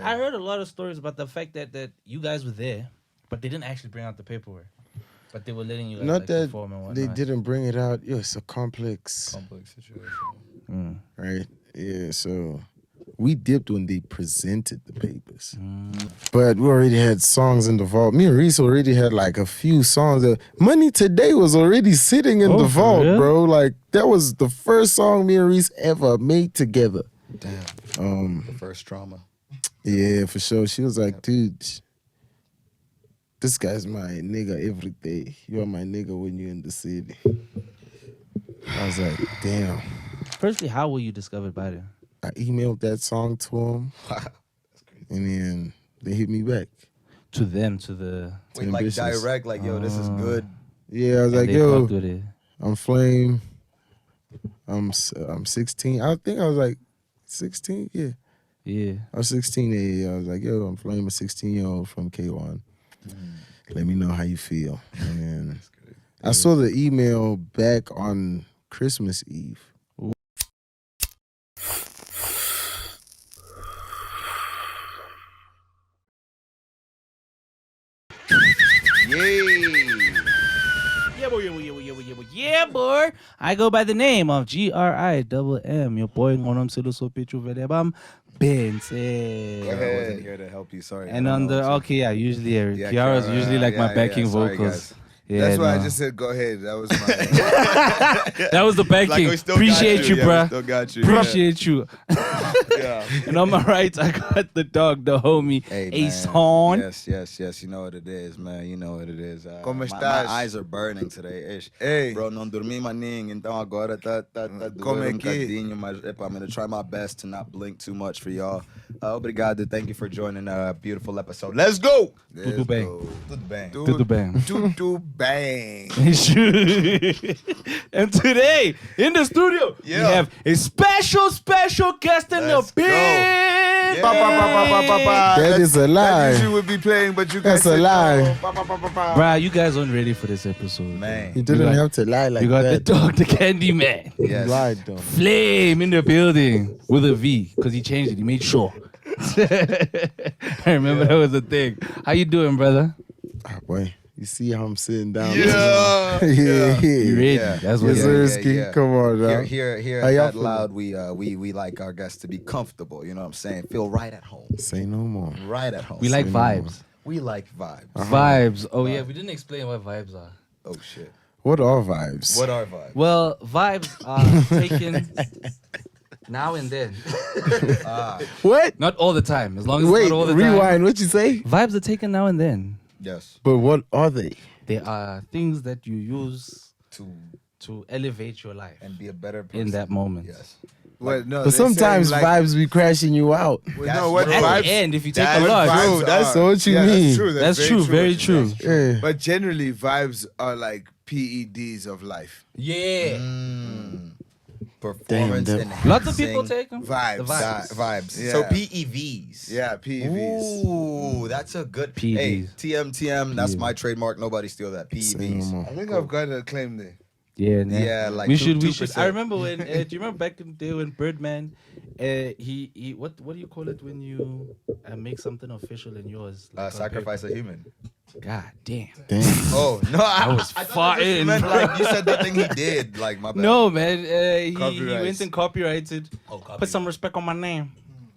I heard a lot of stories about the fact that you guys were there, but they didn't actually bring out the paperwork. But they were letting you guys Not that perform and whatnot. they didn't bring it out. Yo, it's a complex situation. right? Yeah, so we dipped when they presented the papers. But we already had songs in the vault. Me and Reese already had like a few songs. Money Today was already sitting in the vault, bro. Like, that was the first song me and Reese ever made together. Damn. The first trauma. Yeah, for sure. She was like, dude, this guy's my nigga every day. You're my nigga when you're in the city. I was like, damn. Firstly, how were you discovered by them? I emailed that song to him. That's crazy. And then they hit me back. To them, to the... Wait, like Ambitiouz. direct, like, yo, this is good. Yeah, I was and like, they yo, fucked with it. I'm Flvme. I'm 16. I think I was like 16. Yeah. Yeah. I was 16. Yeah. I was like, yo, I'm Flvme, a 16-year-old from K1. Let me know how you feel. And then I saw the email back on Christmas Eve. Yeah, boy. I go by the name of Grimm. Your boy Ngonom Siluso Pichu Vedebam Benz. I wasn't here to help you, sorry. And on the usually Yeah, Kiara's Kiara, usually like my backing sorry, vocals. guys. Yeah, That's why I no. just said go ahead. That was my. That was the backing. we still Appreciate got you, Yeah, bruh. we still got you. Appreciate you. Yeah. And on my right, I got the dog, the homie, Hey, Ace man. Horn. Yes. You know what it is, man. You know what it is. Como My estás? eyes are burning today, ish. Hey. Bro, não dormi maninho, então agora tá Como doendo é que- bocadinho, mas epa, I'm gonna try my best to not blink too much for y'all. Obrigado, thank you for joining a beautiful episode. Let's go! Tudo bem. Tudo bem. Tudo bem. Tudo bem. And today, in the studio, we have a special guest in Let's the go. bed. That is a lie. That usually would be playing, but you guys That's a said lie. no. Bruh, you guys aren't ready for this episode. Man. You didn't got- have to lie like You got the that. dog, the Candyman. Yes. You lied, though. Flame in the building with a V, because he changed it. He made sure. I remember that was a thing. How you doing, brother? Ah, boy, you see how I'm sitting down? Yeah. yeah. You ready? Yeah. That's what Yes, it sir, is. Ski. Come on, now. Here How at y'all That feeling? Loud, we like our guests to be comfortable. You know what I'm saying? Feel right at home. Say no more. Right at home. We like Say no vibes. We like vibes. Vibes. Oh, yeah, we didn't explain what vibes are. Oh shit. What are vibes? What are vibes? Well, vibes are taken now and then. What? Not all the time, as long as Wait, it's not all the rewind. time. What you say? Vibes are taken now and then. Yes. But what are they? They are things that you use To to elevate your life and be a better person. in that moment. Yes. What, no, But they're sometimes saying, like, vibes be crashing you out. Well, That's no, what true. At vibes? the end, if you take That's a lot. vibes true. That's are. what you Yeah, mean. That's true. That's true. Very what true. you're saying. Yeah. But generally, vibes are like PEDs of life. Yeah. Performance Damn, enhancing Lots of people take them. Vibes. The vibes. vibes. Yeah. So PEVs. Yeah, PEVs. Ooh, that's a good PEVs. Hey, TM. That's Yeah. my trademark. Nobody steal that. Say no PEVs. more. I think I've got a claim there. Yeah, Yeah, like we 2%. should. I remember when. Do you remember back in the day when Birdman, he what do you call it when you make something official in yours? Like on Sacrifice a human. paper? God damn. Damn. Oh no, I was I far thought you in, meant bro. like you said that thing he did. Like my bad. No man, he Copyrights. went and copyrighted. Oh, copy. Put some respect on my name.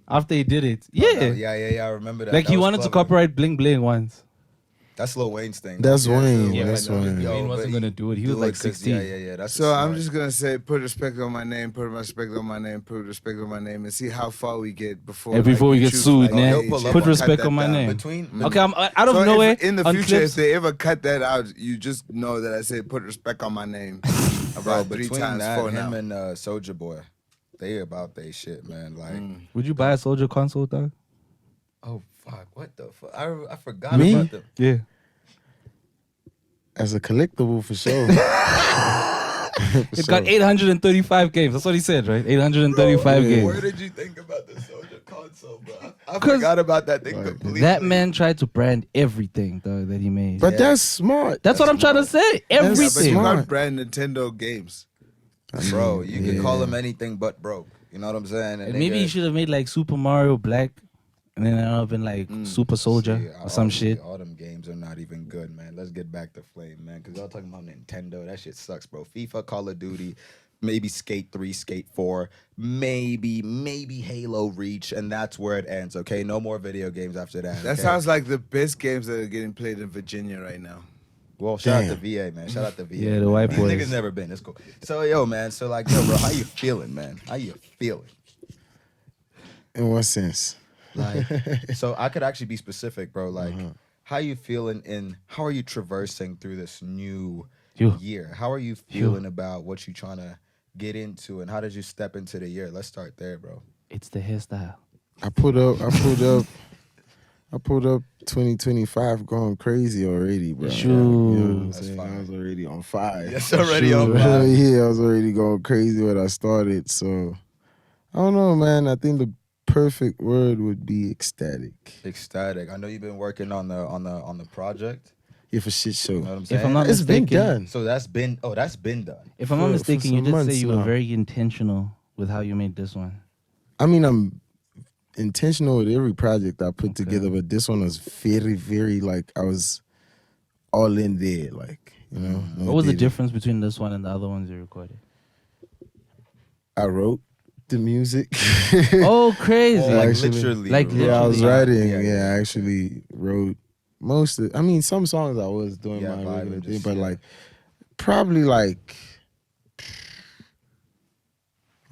After he did it, Oh, yeah. yeah. I remember that. Like That he was wanted to clever. copyright Bling Bling once. That's Lil Wayne's thing. That's Wayne. Yeah, That's but Wayne. Yo, Wayne wasn't but gonna do it. He was do like 'cause- 16. Yeah. That's So I'm smart. just gonna say, put respect on my name, put respect on my name, put respect on my name, and see how far we get before. And before we get choose, sued, like, man. He'll hey, pull Jay, up Put on- respect cut that on my down. name. between. Okay, I'm out of So nowhere. if, in the on future, clips. if they ever cut that out, you just know that I said put respect on my name Bro, about 3 between times that, for him now. and Soulja Boy, they about they shit, man. Like, Would you buy a Soldier console, dog? oh fuck, what the fuck? I forgot Me? about them. Yeah. As a collectible for sure. It's got 835 games. That's what he said, right? 835 Yeah. games. Where did you think about the Soulja console, bro? I 'Cause forgot about that thing completely. That man tried to brand everything, dog, that he made. But Yeah. that's smart. That's what I'm trying to say. Yeah, but you Everything. smart. can't brand Nintendo games. Bro, you can Yeah. call him anything but broke. You know what I'm saying? And maybe he should have made like Super Mario Black and then I've been like Super Soldier See, or some honestly, shit. all them games are not even good, man. Let's get back to Flame, man, because y'all talking about Nintendo. That shit sucks, bro. FIFA, Call of Duty, maybe Skate 3, Skate 4, maybe Halo Reach, and that's where it ends, okay? No more video games after that. That okay? sounds like the best games that are getting played in Virginia right now. Well, shout out to Damn. VA, man. Shout out to VA. Yeah, the man. white These boys. niggas never been. It's cool. So, yo, man. So, like, yo, bro, how you feeling, man? How you feeling? In what sense? Like, so I could actually be specific, bro. Like, how you feeling how are you traversing through this new You. year? How are you feeling about what you trying to get into, and how did you step into the year? Let's start there, bro. It's the hairstyle. I pulled up 2025 going crazy already, bro. Shoot. You know what I'm That's saying? fire. I was already on fire. That's already on Shoot. fire. Yeah, I was already going crazy when I started. So I don't know, man. I think the perfect word would be ecstatic. Ecstatic. I know you've been working on the project. Yeah, for shit show. You know what I'm saying? If I'm not It's been mistaken, done. So that's been done. if I'm not For mistaken, you some did say months you were now. very intentional with how you made this one. I mean, I'm intentional with every project I put together, but this one was very, very like I was all in there, like, you know. no What was the dating. difference between this one and the other ones you recorded? I wrote the music. Oh, crazy! Oh, like Actually, literally. like bro. Yeah, I was Literally. writing. I actually wrote most of. I mean, some songs I was doing Yeah, my vibing, regular thing, just, but yeah. like probably like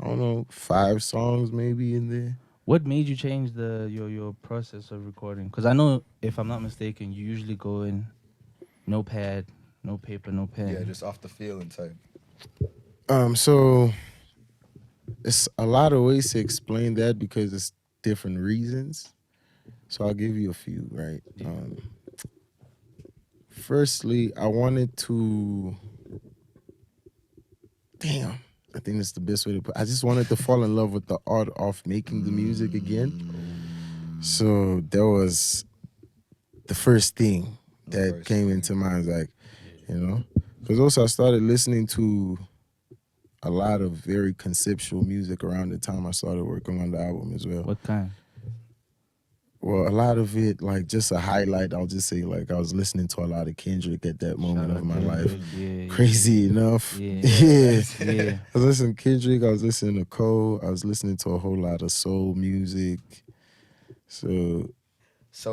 I don't know, 5 songs maybe in there. What made you change your process of recording? Because I know, if I'm not mistaken, you usually go in no pad, no paper, no pen. Yeah, just off the feeling type. So it's a lot of ways to explain that because it's different reasons. So I'll give you a few, right? Firstly, I wanted to. Damn, I think that's the best way to put. I just wanted to fall in love with the art of making the music again. So that was the first thing that first came thing. into mind. Like, you know, because also I started listening to a lot of very conceptual music around the time I started working on the album as well. What kind? Well, a lot of it, like just a highlight, I'll just say, like I was listening to a lot of Kendrick at that moment of my life. Yeah, Crazy enough. Yeah. Yeah. I was listening to Kendrick, I was listening to Cole, I was listening to a whole lot of soul music. So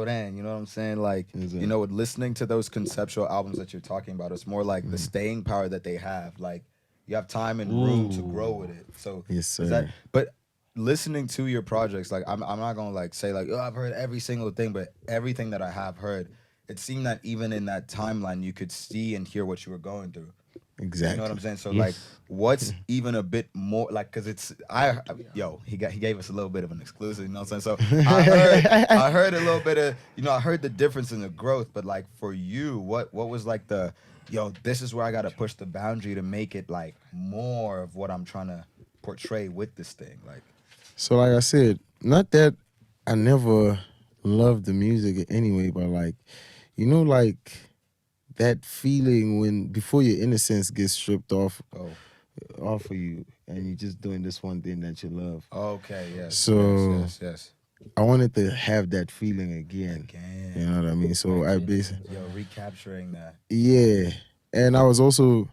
then, you know what I'm saying? Like, you know, with listening to those conceptual albums that you're talking about, it's more like the staying power that they have. Like, you have time and room to grow with it. So, Yes, is sir. but listening to your projects, like, I'm not gonna like say like, oh, I've heard every single thing, but everything that I have heard, it seemed that even in that timeline, you could see and hear what you were going through. Exactly. You know what I'm saying? So Yes. like, what's even a bit more like? Cause it's he gave us a little bit of an exclusive. You know what I'm saying? So I heard a little bit of I heard the difference in the growth. But like for you, what was like the this is where I gotta push the boundary to make it like more of what I'm trying to portray with this thing. Like, So like I said, not that I never loved the music anyway, but like, like that feeling when before your innocence gets stripped off of you and you're just doing this one thing that you love. okay, yes. So yes. I wanted to have that feeling again. You know what I mean? So I basically Recapturing that. yeah. And I was also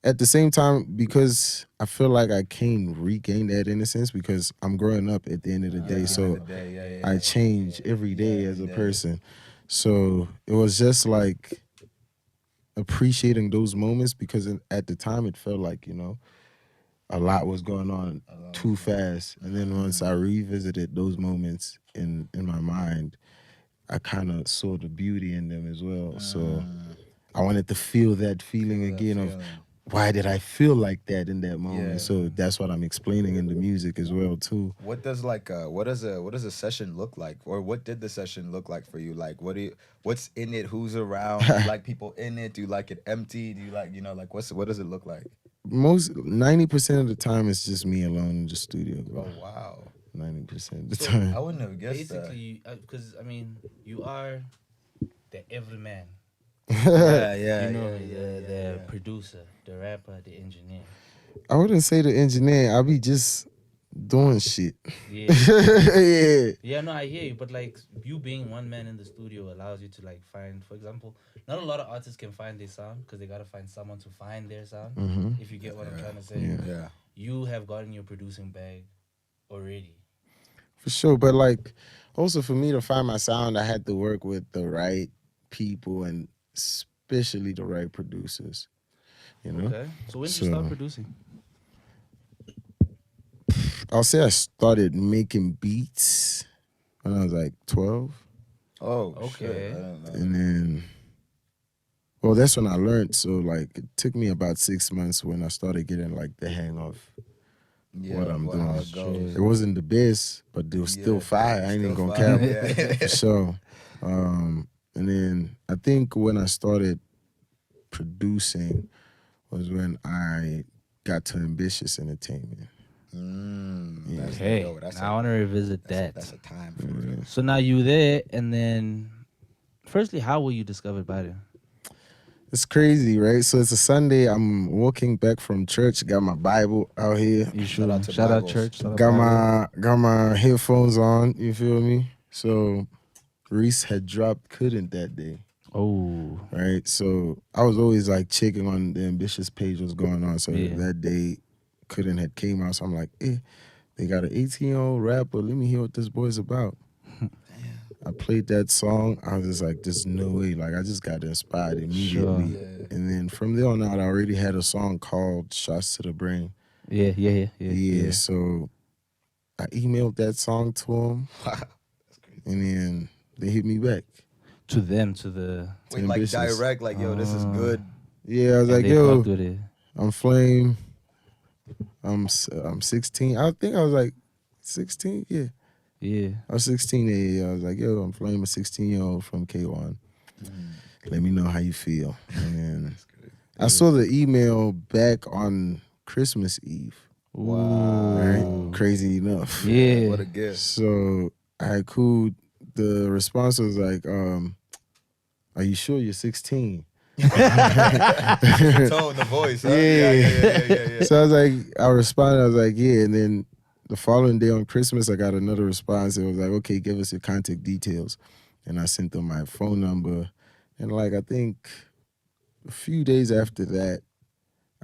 at the same time, because I feel like I can regain that innocence because I'm growing up at the end of the day. So I change every day as a person. So it was just like appreciating those moments because at the time it felt like, a lot was going on too fast. And then once I revisited those moments in my mind, I kind of saw the beauty in them as well. So I wanted to feel that feeling again of why did I feel like that in that moment? Yeah. So that's what I'm explaining in the music as well too. What does what does a session look like, or what did the session look like for you? Like, what's in it? Who's around? Do you like people in it? Do you like it empty? Do you like like what does it look like? Most 90% of the time it's just me alone in the studio, bro. Oh wow, 90% of the So, time. I wouldn't have guessed Basically, because I mean, you are the everyman. that. Yeah, The producer, the rapper, the engineer. I wouldn't say the engineer. I'll be just doing shit. Yeah. Yeah. Yeah, no, I hear you, but like you being one man in the studio allows you to like find, for example, not a lot of artists can find their sound because they gotta find someone to find their sound. If you get what I'm trying to say, Yeah. you have gotten your producing bag already. For sure. But like also for me to find my sound, I had to work with the right people and especially the right producers. You know? Okay, so when did you start So producing? I'll say I started making beats when I was like 12. Oh, Okay. shit. I don't know. And then well, that's when I learned. So like it took me about 6 months when I started getting like the hang of Yeah, what I'm how doing. it goes. It wasn't the best, but it was still Yeah, fire. I ain't even still gonna fire, cap. yeah. For sure. And then I think when I started producing was when I got to Ambitiouz Entertainment. That's, Okay, yo, that's now I want to revisit that. That's a time for real. So now you there, and then, firstly, how were you discovered by them? It's crazy, right? So it's a Sunday. I'm walking back from church. Got my Bible out here. You Shout out to shout out Bibles. church. Shout out Got Bible. my headphones on. You feel me? So Reese had dropped Couldn't that day. Oh, Right. So I was always like checking on the Ambitiouz page what's going on. So Yeah. that day Couldn't had came out. So I'm like, they got an 18-year-old rapper. Let me hear what this boy's about. I played that song. I was just like, there's no way. Like I just got inspired immediately. Sure. Yeah. And then from there on out, I already had a song called Shots to the Brain. yeah. So I emailed that song to him. And then they hit me back. To them, to the. Wait, like Ambitiouz. direct, like, yo, this is good. Yeah, I was and like, they yo, fucked with it. I'm Flame. I'm 16. I think I was like 16. Yeah, Yeah. I was 16. Yeah, I was like, yo, I'm Flame, a 16-year-old from K1. Let me know how you feel. And then I saw the email back on Christmas Eve. Wow. Right? Crazy enough. Yeah. What a gift. So I cool. The response was like, are you sure you're 16? The tone, the voice. Huh? Yeah. So I was like, I responded, I was like, yeah. And then the following day on Christmas, I got another response. It was like, okay, give us your contact details. And I sent them my phone number. And like, I think a few days after that,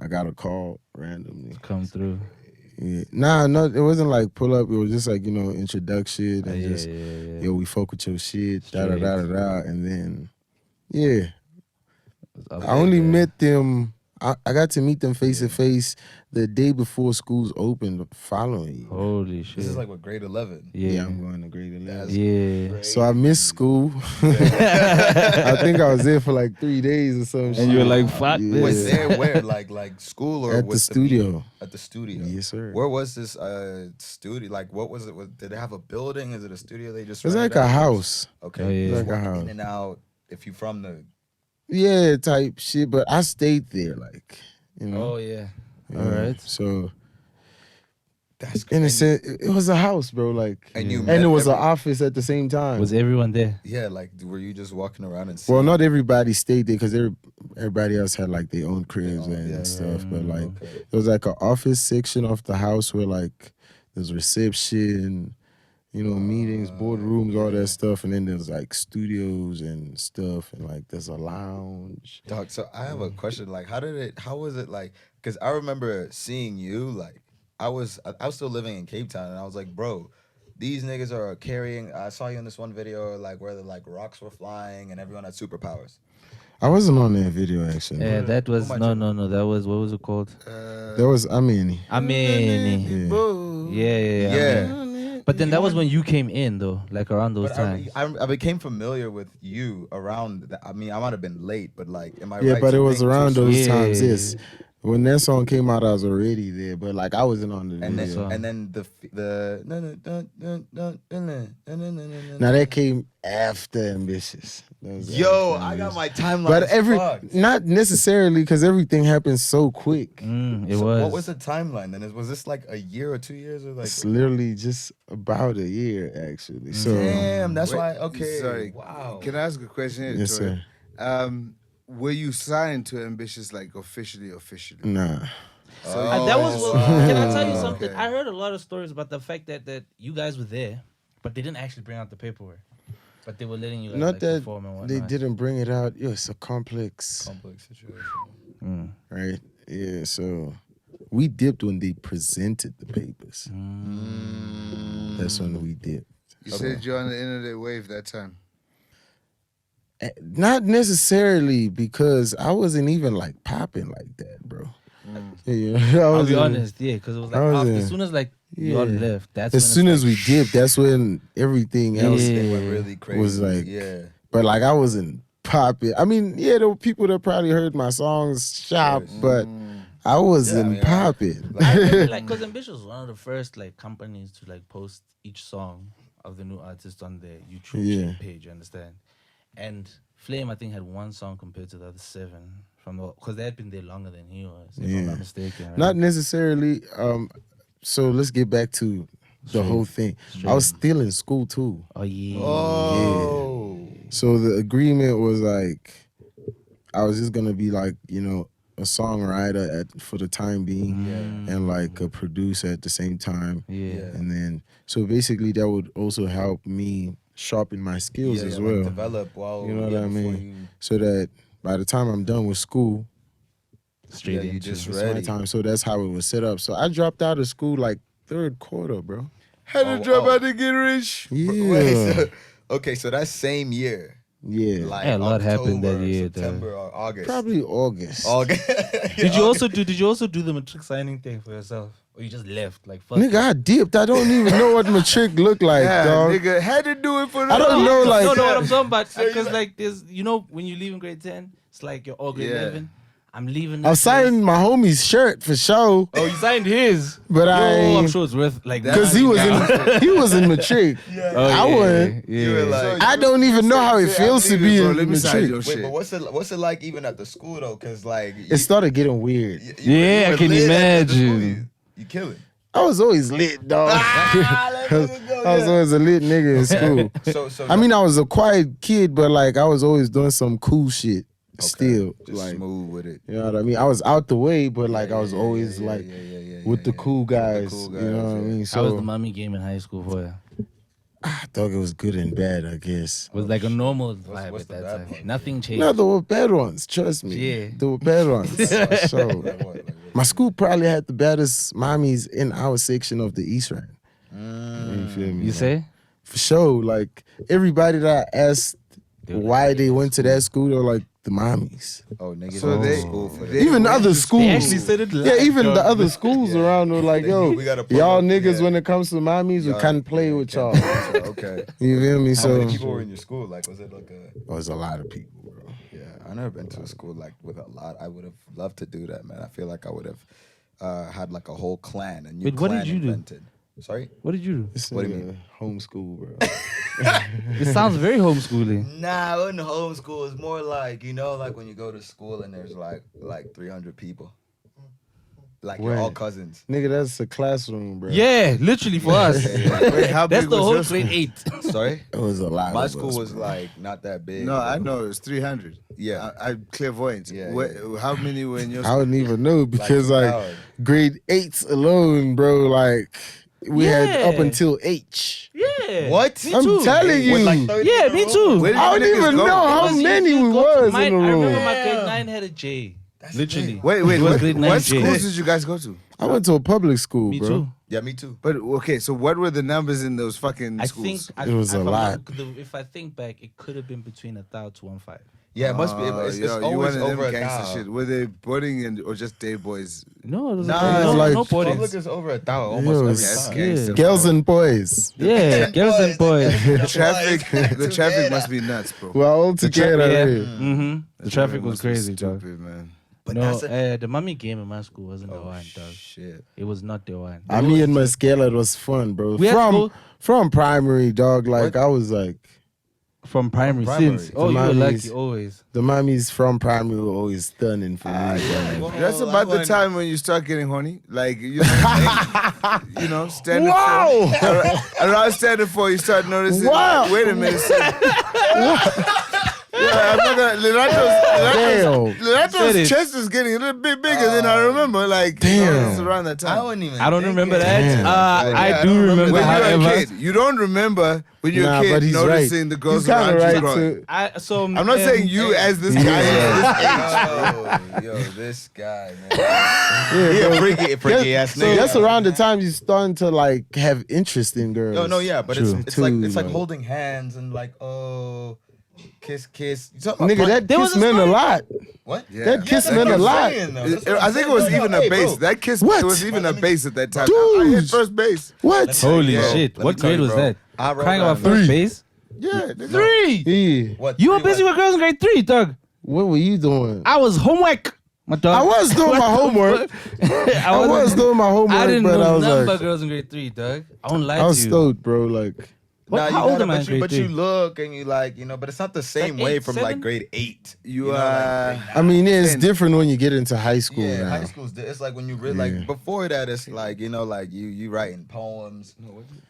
I got a call randomly. Come through. Yeah. Nah, no, it wasn't like pull up. It was just like, introduction and Yeah, just, yeah. yo, we fuck with your shit, Straight. da. And then, yeah. Up I only there. met them. I got to meet them face to face the day before schools opened the following year. Holy shit. This is like what, grade 11? Yeah, I'm going to grade 11. Yeah. So I missed school. I think I was there for like 3 days or something. And you were like, fuck Yeah. Wait, this. there where? Like school or At with the studio. meeting? At the studio. Yes, sir. Where was this studio? Like, what was it? Did it have a building? Is it a studio they just It's rented like a out? house. Okay. Oh, yeah. You just Like a walk house. in and out if you from the... Yeah, type shit. But I stayed there, like, Oh, yeah. Yeah. All right. So That's in a crazy. sense, it was a house, bro. Like, And you and met it was an every- office at the same time. Was everyone there? Yeah, like, were you just walking around and Well, seeing- not everybody stayed there because everybody else had like their own cribs and yeah, stuff. But like, okay. there was like an office section of the house where like there's reception, meetings, boardrooms, all that stuff, and then there's like studios and stuff, and like there's a lounge. Dog, so I have a question. Like, how was it like? Because I remember seeing you, like, I was still living in Cape Town, and I was like, bro, these niggas are carrying, I saw you in this one video, like, where the, like, rocks were flying and everyone had superpowers. I wasn't on that video actually. Yeah, that was, much- no. That was, what was it called? There was I mean, Yeah. But then that was when you came in, though, like around those But times. I became familiar with you around, I mean, I might have been late, but, like, am I yeah, right? but to it was think around too those soon? times. Yeah. Yes, when that song came out, I was already there, but like I wasn't on the And video. then the Now that came after Ambitiouz. That was yo, after I got Ambitiouz. my timeline. But not necessarily because everything happened so quick. It So was. what was the timeline then? Was this like a year or 2 years or like? It's literally just about a year, actually. So Damn, that's Wait, why. Okay, sorry. wow. Can I ask a question here, yes, Tori? sir. Were you signed to Ambitiouz like officially? Nah. That was. Can I tell you Oh, something? okay. I heard a lot of stories about the fact that you guys were there, but they didn't actually bring out the paperwork. But they were letting you guys Not like, that perform and whatnot. they didn't bring it out. Yeah, it's a complex, situation. right? Yeah, so we dipped when they presented the papers. That's when we dipped. You said you're on the internet wave that time. Not necessarily because I wasn't even like popping like that, bro. Yeah, I'll be honest, yeah, because it was like I was after, in- as soon as like y'all left, that's as when soon it's as we dipped, that's when everything else They went really crazy. was like, yeah. but like I wasn't popping. I mean, yeah, there were people that probably heard my songs shop, but I wasn't popping. I remember, like, because Ambitiouz was one of the first like companies to like post each song of the new artist on their YouTube page. You understand? And Flvme, I think, had one song compared to the other 7 because they had been there longer than he was. If I'm not mistaken. Right? Not necessarily. So let's get back to the whole thing. I was still in school too. Oh yeah. Oh. So the agreement was like, I was just gonna be like, a songwriter for the time being, and like a producer at the same time. Yeah. And then, so basically, that would also help me sharpen my skills as well. Like develop while You know what I before mean? So that by the time I'm done with school, Straight you into just it. it's my ready. time. So that's how it was set up. So I dropped out of school like 3rd quarter, bro. Had to drop out to get rich. Yeah. Wait, okay, so that same year, Yeah. like Yeah, a lot happened that October, year, though. September or August. Probably August. August. Did you also do the matric signing thing for yourself, or you just left like fuck? Nigga, I dipped. I don't even know what my trick looked like, Yeah, dog. nigga, had to do it for the I don't know, like, no, what I'm talking about, because like there's when you leave in grade 10, it's like you're all grade Yeah. 11. I'm leaving. I this signed my homie's shirt for sure, place. Oh, you signed his, but I'm sure it's worth like that. because he was in matric. I wouldn't. You were like, I don't even know how it feels to be bro, in let me sign matric. your wait, shit. but what's it like even at the school though? Cause like It started getting weird. Yeah, I can imagine. You killing. I was always lit, dog. I was always a lit nigga in school. So I mean, I was a quiet kid, but like I was always doing some cool shit. Still, just like, smooth with it. you know what I mean? I was out the way, but like I was always yeah, like yeah, with the cool guys. cool You know what I guys, mean? How was So the mommy game in high school for you? I thought it was good and bad, I guess. It was like a normal vibe what's at the that bad time. part? Nothing changed. No, there were bad ones. Trust me. Yeah. There were bad ones. For sure. Like what? My school probably had the baddest mommies in our section of the East Rand. You feel me? You say? For sure. Like everybody that I asked why they went to that school, they were like the mommies. Oh, niggas So went to they- school for they- that. Even the other They schools. actually said it Yeah, live, even dog. the other schools around were like, yo, We gotta pull y'all up, niggas yeah. when it comes to mommies, we can't play with y'all. Okay. You feel me? How So many people were in your school? Like, was it like a? there was a lot of people, bro. Yeah, I never been to a school like with a lot. I would have loved to do that, man. I feel like I would have had like a whole clan, a new Wait, what clan did you do? invented. Sorry? What did you do? It's What do you mean? Homeschool, bro. It sounds very homeschooling. Nah, I wasn't homeschool. It's more like, like when you go to school and there's like 300 people. Like you're all Where? cousins. Nigga, that's a classroom, bro. Yeah, literally for us. Wait, how That's big the was whole your grade school? 8. Sorry? It was a lot. My of school us, was bro. like not that big. No, I know it was 300. Yeah. I clairvoyance. Yeah, How many were in your I school? wouldn't even know because like Howard. grade 8s alone, bro. Like we had up Yeah. until H. Yeah. What? Me I'm too. telling you. With like 30 Yeah, in a me row? too. Where did I you don't niggas even go? know how Because many you we go to was mine, in the I room. remember my grade 9 had a J. Literally. Wait, It was what grade 9 J. schools did you guys go to? I went to a public school, Me bro. too. Yeah, me too. But okay, so what were the numbers in those fucking I schools? think It was a lot. If I think back, it could have been between 1,000 to 1,500. Yeah, it must be. It's yo, you always one of over them a gangster thousand. shit. Were they boarding or just day boys? No, it was Nah, no, like- no boarding. Public is over 1,000 almost Yo, every it's time. gangster. Girls and boys. Yeah, girls and boys. The traffic must be nuts, bro. We're all together. Yeah. here. Mm-hmm. The traffic was must be crazy, dog. stupid, man. But No, that's the mummy game in my school wasn't the one, dog. shit. It was not the one. I mean, in my scale, it was fun, bro. We had to go- From primary, dog. Like I was like From primary, primary. since. The Oh, you were mummies. lucky always. the mommies from primary were always stunning for me. bro. That's about the time when you start getting horny. Like, standing Wow. for. Around standing for, you start noticing. Wow. Like, wait a minute. Yeah, I'm not gonna. Damn. Lenato's chest is getting a little bit bigger than I remember. Like, Damn. it's around that I time. don't even. I don't think remember it. that. Damn. I do remember When that. you're a However, kid, you don't remember when you're Nah, a kid but he's noticing right. the girls He's kind around of you right growing. to. so I'm not saying you as this guy. Yo, this guy, man. Yeah, He bro. a freaky ass So nigga. that's around the time you starting to like have interest in girls. No, yeah, but True. it's like Too, holding hands and like kiss. You talking about Nigga, that There was kiss a meant a story. lot. what? Yeah. That kiss that's meant what a I'm lot. saying, though. That's what I'm I think saying. it was No, even hey, a bass. bro. That kiss What? was even a bass at that time. Dude. I hit first base. What? Holy bro. shit! Let me What tell grade you, was bro. that? I wrote Crying down about first Three. base. Yeah, nigga. 3. Yeah. What? You were three busy what? with girls in grade 3, dog. What were you doing? I was homework. My dog. I was doing my homework. I was doing my homework, I didn't but know I was nothing like, about girls in grade 3, dog. I won't lie I was to you. stoked, bro. Like, What, Nah, how you old gotta, am I in but you, grade but 3? you look and you like, but it's not the same Like way 8, from 7? like grade 8. You know, like, I mean, yeah, it's 10. different when you get into high school yeah, now. high school's it's like when you really Yeah. like before that it's like like you writing poems.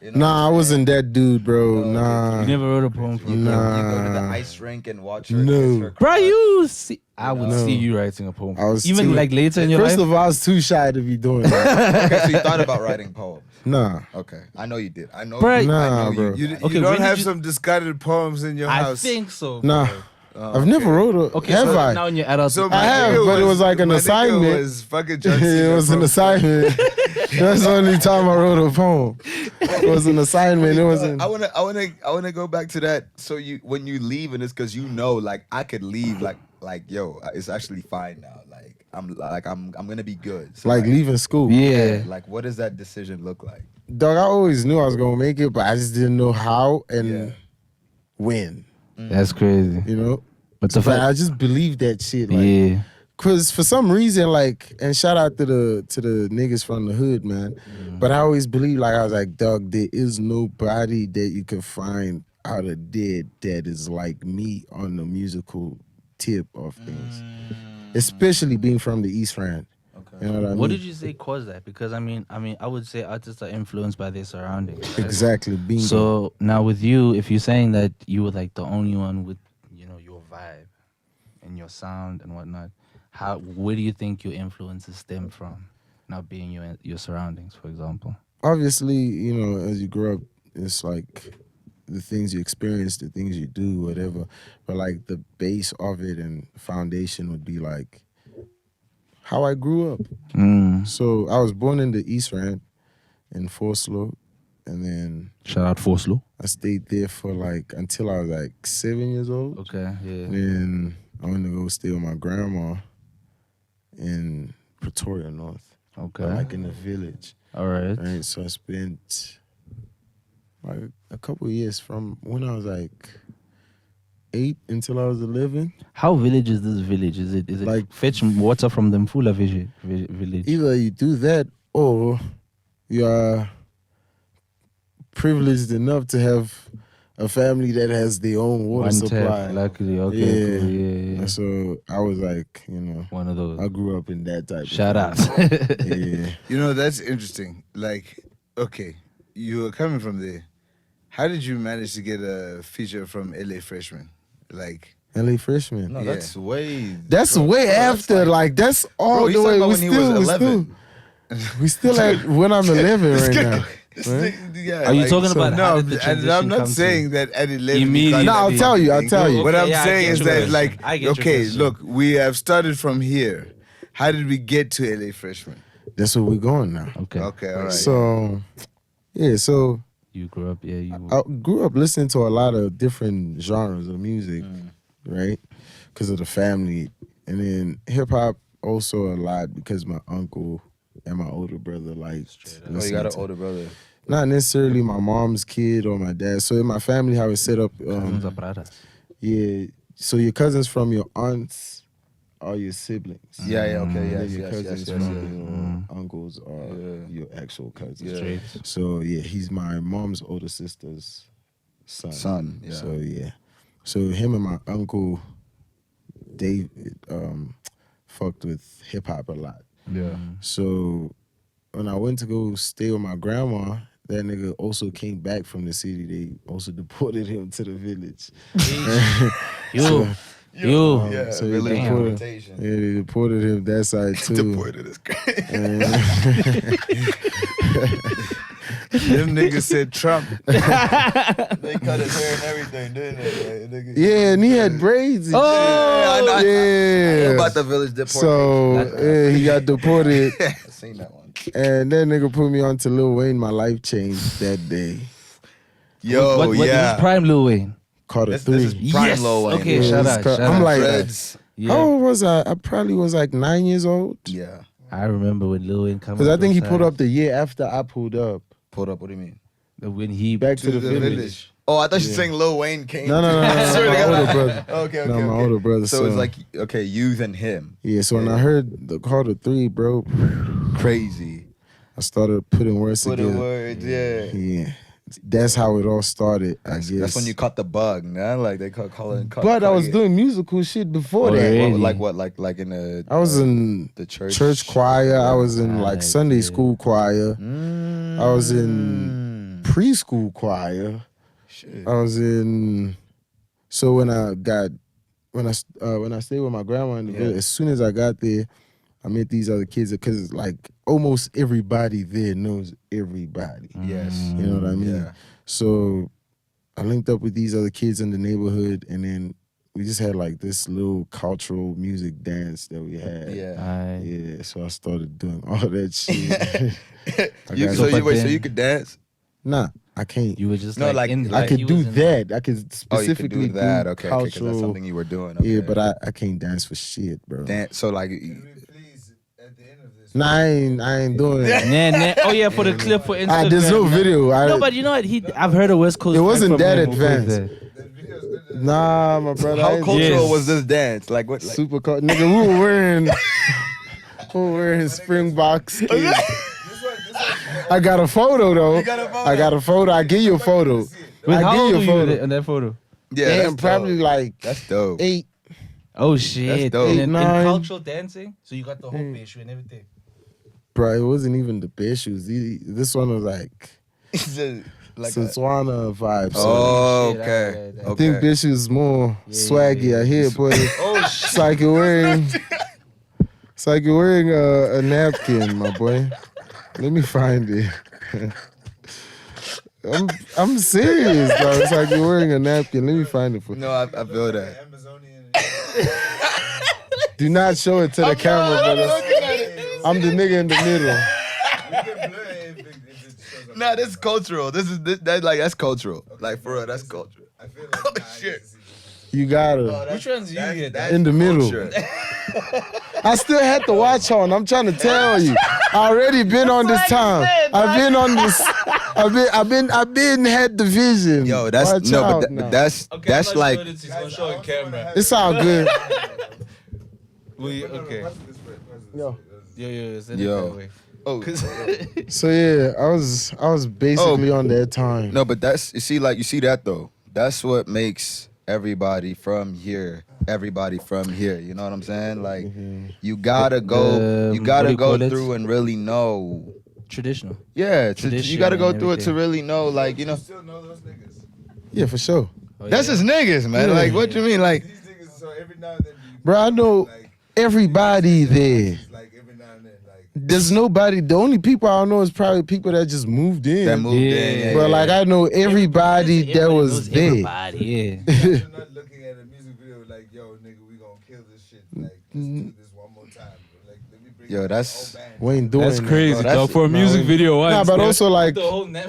You know Nah, I what I'm wasn't saying? that dude, bro. No, Nah. You never wrote a poem for a You girl. go to the Nah. ice rink and watch her No. kiss her Bro, crush. you see, I would No. see you writing a poem. I was Even too- like later in your First life. of all, I was too shy to be doing that. Okay, so you thought about writing poems. Nah. Okay, I know you did. I know. Bruh, I Nah, know bro. You Okay, when don't did have you- some discarded poems in your I house. think so. Nah. bro. Oh, I've never wrote a. Okay, have so I? now in your adult. So I my have, nigga but it was like an my nigga assignment. was fucking John Cena It was an from- assignment. That's the only time I wrote a poem. It was an assignment. It wasn't. I wanna go back to that. So when you leave and it's because like I could leave like yo, it's actually fine now. Like I'm gonna be good. So, Like leaving school. Yeah. Like what does that decision look like? Dog, I always knew I was gonna make it, but I just didn't know how and Yeah. when. That's crazy. You know. But the But I fact, just believed that shit. Like, yeah. Cause for some reason, like, and shout out to the niggas from the hood, man. But I always believed, like, I was like, dog, there is nobody that you can find out of dead that is like me on the musical tip of things. Especially being from the East Rand. Okay. You know what I mean? What did you say caused that? Because I mean, I would say artists are influenced by their surroundings. right? Exactly. Bingo. So now with you, if you're saying that you were like the only one with, your vibe and your sound and whatnot, where do you think your influences stem from? Now being your surroundings, for example. Obviously, as you grow up, it's like the things you experience, the things you do, whatever. But like the base of it and foundation would be like how I grew up. So I was born in the East Rand in Forslow, and then Shout out Forslow. I stayed there for like until I was like 7 years old. Okay, yeah. Then I went to go stay with my grandma in Pretoria North, Okay. like in the village. All right. Right, so I spent like a couple of years from when I was like 8 until I was 11. How village is this village? Is it Like- like fetch water from the Mfula village? Either you do that or you are privileged enough to have a family that has their own water One supply. tap, luckily. Okay, Yeah. cool. Yeah. And so I was like, One of those. I grew up in that type Shout of out. family. Yeah. That's interesting. Like, okay, you were coming from there. How did you manage to get a feature from LA Freshman? Like, LA freshman. No, Yeah. that's way. That's bro, way bro, that's after. like- That's all Bro, he's the way. talking about We when he was still, 11. we still at when I'm 11 right now. Right? Yeah, Are you like, talking so- about how no, did the and transition I'm come not to- saying that at 11. Immediately. No, I'll tell you. I'll tell you. What Okay, I'm yeah, I saying get is your that, question. like, I get your okay, question. look, we have started from here. How did we get to LA Freshman? That's where we're going now. Okay. Okay, all right. So, yeah. So You grew up, yeah. I grew up listening to a lot of different genres of music, right? Because of the family, and then hip hop also a lot because my uncle and my older brother liked. Oh, you got an older brother. Not necessarily my mom's kid or my dad. So in my family, how it's set up, Cousins are brothers. yeah. So your cousins from your aunts are your siblings. Yeah, okay, And yes, then your yes, cousins yes, from yes. your uncles are Yeah. your actual cousins. Straight. So yeah, he's my mom's older sister's son. Yeah. So yeah. So him and my uncle David fucked with hip hop a lot. Yeah. So when I went to go stay with my grandma, that nigga also came back from the city. They also deported him to the village. Yeah, So they village deported, deportation. yeah, they deported him that side too. Deported is crazy. Them niggas said Trump. They cut his hair and everything, didn't they? Like, Yeah, and he had braids. And I yeah. know about the village deportation. So yeah, he got deported, I seen that one. and that nigga put me on to Lil Wayne. My life changed that day. Yo, What is yeah. this prime Lil Wayne? Caught a This three. is prime Yes. Lil Wayne. Okay, Yeah, shout it's out. cra- Shout I'm out. like- Dreads. Yeah. How old was I? I probably was like 9 years old. Yeah. I remember when Lil Wayne came. Because I think he pulled up the year after I pulled up. Pulled up, what do you mean? when he Back to the village. village. Oh, I thought you Yeah. were saying Lil Wayne came. No, I swear to my God. older brother. Okay, okay, No, my okay. older brother. So it's like, okay, you and him. Yeah, so when I heard the call to three, bro, Crazy. I started putting words Put the together. words, yeah. Yeah, that's how it all started, I guess. That's when you caught the bug, man. Like they call it. But I was doing musical shit before Oh, that. really? Like what? Like in the. I was in the church. church choir. I was in like Right, Sunday yeah. school choir. Mm. I was in preschool choir. Shit. I was in. So when I stayed with my grandma in the Yeah. village, as soon as I got there, I met these other kids because like almost everybody there knows everybody. Yes. You know what I mean? Yeah. So I linked up with these other kids in the neighborhood, and then we just had like this little cultural music dance that we had. Yeah. Yeah, so I started doing all that shit. You, got so it. you wait. So then- you could dance? Nah, I can't. You were just No, like- in, I he could do was in- that. I could Oh, you specifically could do that. do Okay, because cultural. that's something you were doing. Okay. Yeah, but I can't dance for shit, bro. dance. So like, Please, at the end of this. Nah, I ain't doing it. Nah. Oh yeah, for the clip for Instagram. There's no video. No, but you know what? I've heard of West Coast. It wasn't track that from him before advanced. that. That video's good. Nah, my brother. I how ain't- cultural Yes. was this dance? Like what? Like, Super cold. Nigga, we were wearing Springboks. I got a photo though. got a photo? I got a photo. I give you a photo. Wait, I how give old you were a you photo. in that photo? yeah, Damn, that's probably dope. like That's dope. 8. Oh shit! dope. And in 9. cultural dancing, so you got the whole issue and everything. Bro, it wasn't even the best shoes. This one was like It's just like a, Setswana vibe. So oh, Shit, okay. alright. I think Okay. bitch is more swaggy. yeah. I hear, boy. Oh It's like you're wearing. It's like you're wearing a napkin, my boy. Let me find it. I'm serious, bro. It's like you're wearing a napkin. Let me find it for you. No, I feel that. Amazonian. Do not show it to the camera, brother. I'm the nigga in the middle. Nah, this is cultural. That's cultural. Like for real, that's cultural. I feel like Oh shit. You gotta. Which one's you get? In the middle. Culture. I still had the watch on. I'm trying to tell you. I already been on this time. I've been on this. I've been had the vision. Yo, that's Watch no, out but now. that's like He's gonna show on camera. It's all good. Okay. Yo. Yo, send Yo. it that way. oh So yeah, I was basically on that time. no, but that's you see that though. That's what makes everybody from here. You know what I'm saying? Like you gotta go. You what gotta do you go call it? through and really know. Traditional. Yeah, you Tradition gotta go and through it to everything. really know. Like you know, Still know those niggas. Yeah, for sure. Oh, that's yeah. just niggas, man. Yeah. Like what you mean? Like These niggas, so every now and then, Bro, I know like, everybody there. like every now and then, like, There's nobody. The only people I know is probably people that just moved in. that moved Yeah. in. Yeah, But yeah. like like I know everybody that Everybody was knows there. Everybody, yeah. you're not looking at a music video like, yo, nigga, we gonna kill this shit. Like, let's do this one more time. Like, let me bring Yo, the that's- whole band. We ain't doing That's that. crazy, No, that's- dog. For a no, music we- video, Nah, but also like, the whole name.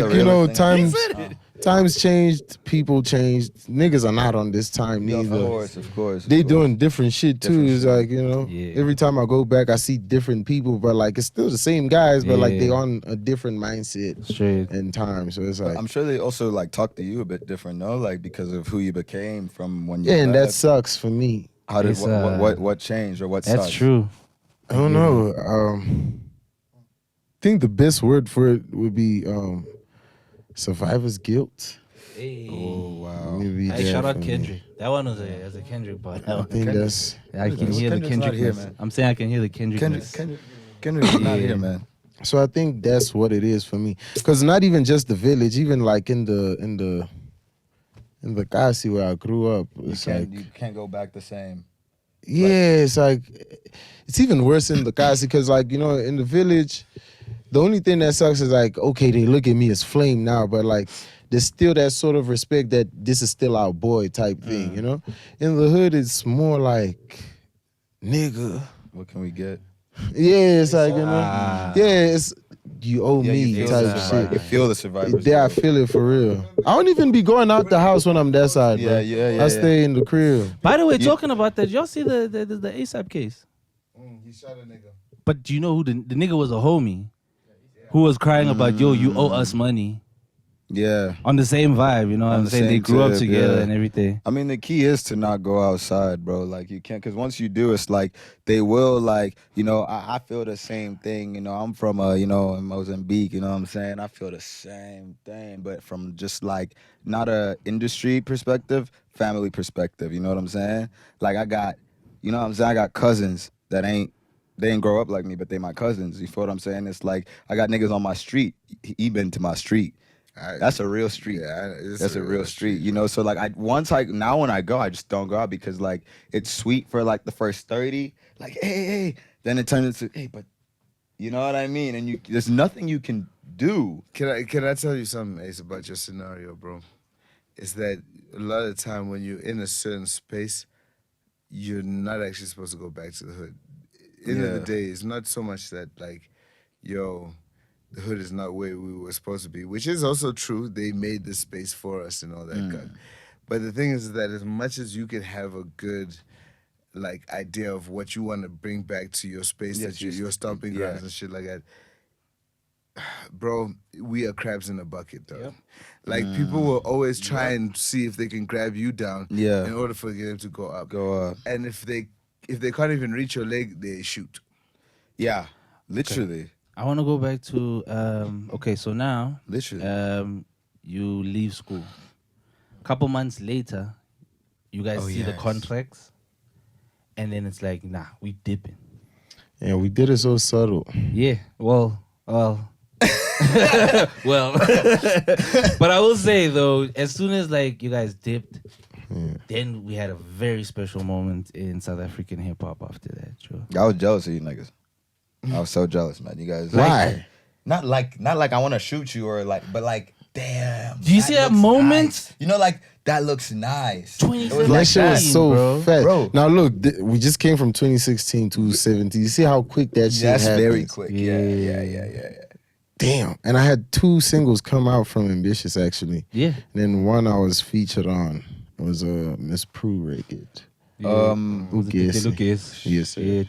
you know, realest times changed, people changed. Niggas are not on this time Yeah, neither. of course. They doing different shit too. Different It's shit. like, you know, Yeah. every time I go back, I see different people, but like it's still the same guys, but like Yeah. they on a different mindset Straight. and time. So it's like, I'm sure they also like talk to you a bit different, no? Like because of who you became from when you. yeah, and that left. sucks for me. How did It's, what changed or what? That's sucked? true. I don't know. I think the best word for it would be survivor's guilt. Hey. Oh wow. Maybe Hey, that shout out for me. Kendrick. That one was a Kendrick part. I think that's I can Kendrick's hear the not Kendrick. here, man. I'm saying I can hear the Kendrick. Kendrick's not Yeah. here, man. So I think that's what it is for me. Cause not even just the village, even like in the Kasi where I grew up, it's like You can't go back the same. yeah, it's like it's even worse in the Kasi because like in the village, the only thing that sucks is like okay they look at me as Flame now, but like there's still that sort of respect that this is still our boy type thing, In the hood, it's more like nigga. What can we get? Yeah, it's like yeah, it's you owe Yeah, me you feel type the survivor. shit. You feel the survivors. Yeah, I feel it for real. I don't even be going out the house when I'm that side, bro. Yeah. I stay in the crib. By the way, talking about that, y'all see the ASAP case? He shot a nigga. But do you know who the nigga was a homie who was crying about, yo, you owe us money. Yeah. On the same vibe, you know what On I'm the saying? They same grew up tip, together yeah. and everything. I mean, the key is to not go outside, bro. Like, you can't, because once you do, it's like, they will, like, I feel the same thing. I'm from, in Mozambique, you know what I'm saying? I feel the same thing, but from just, like, not a industry perspective, family perspective, you know what I'm saying? Like, I got, I got cousins that they ain't grow up like me, but they my cousins, you feel what I'm saying? It's like, I got niggas on my street, he been to my street. That's a real street. Yeah, that's a real street. So like now when I go, I just don't go out because like it's sweet for like the first 30, like hey, then it turns into hey, but you know what I mean? And there's nothing you can do. Can I tell you something, Ace, about your scenario, bro? Is that a lot of the time when you're in a certain space, you're not actually supposed to go back to the hood. End of the day, it's not so much that like, yo, the hood is not where we were supposed to be, which is also true. They made this space for us and all that. But the thing is that as much as you can have a good like idea of what you want to bring back to your space, that your stomping grounds and shit like that, bro, we are crabs in a bucket, though. Yep. Like people will always try and see if they can grab you down in order for them to go up. And if they can't even reach your leg, they shoot. Yeah, literally. Okay. I want to go back to okay, so now literally you leave school. A couple months later, you guys see the contracts, and then it's like, nah, we dipping. Yeah, we did it so subtle. Yeah, well. Well, but I will say though, as soon as like you guys dipped, then we had a very special moment in South African hip hop after that. Sure. I was jealous of you niggas. I was so jealous, man. You guys. Why? Not like I want to shoot you or like, but like, damn. Do you see that moment? Nice. Like that looks nice. 2017, that shit was so fat. Bro. Now look, we just came from 2016 to 17. You see how quick that shit happens? That's very quick. Yeah. Damn. And I had 2 singles come out from Ambitiouz actually. Yeah. And then one I was featured on. It was Miss Prue Record. Yes, sir. Yeah,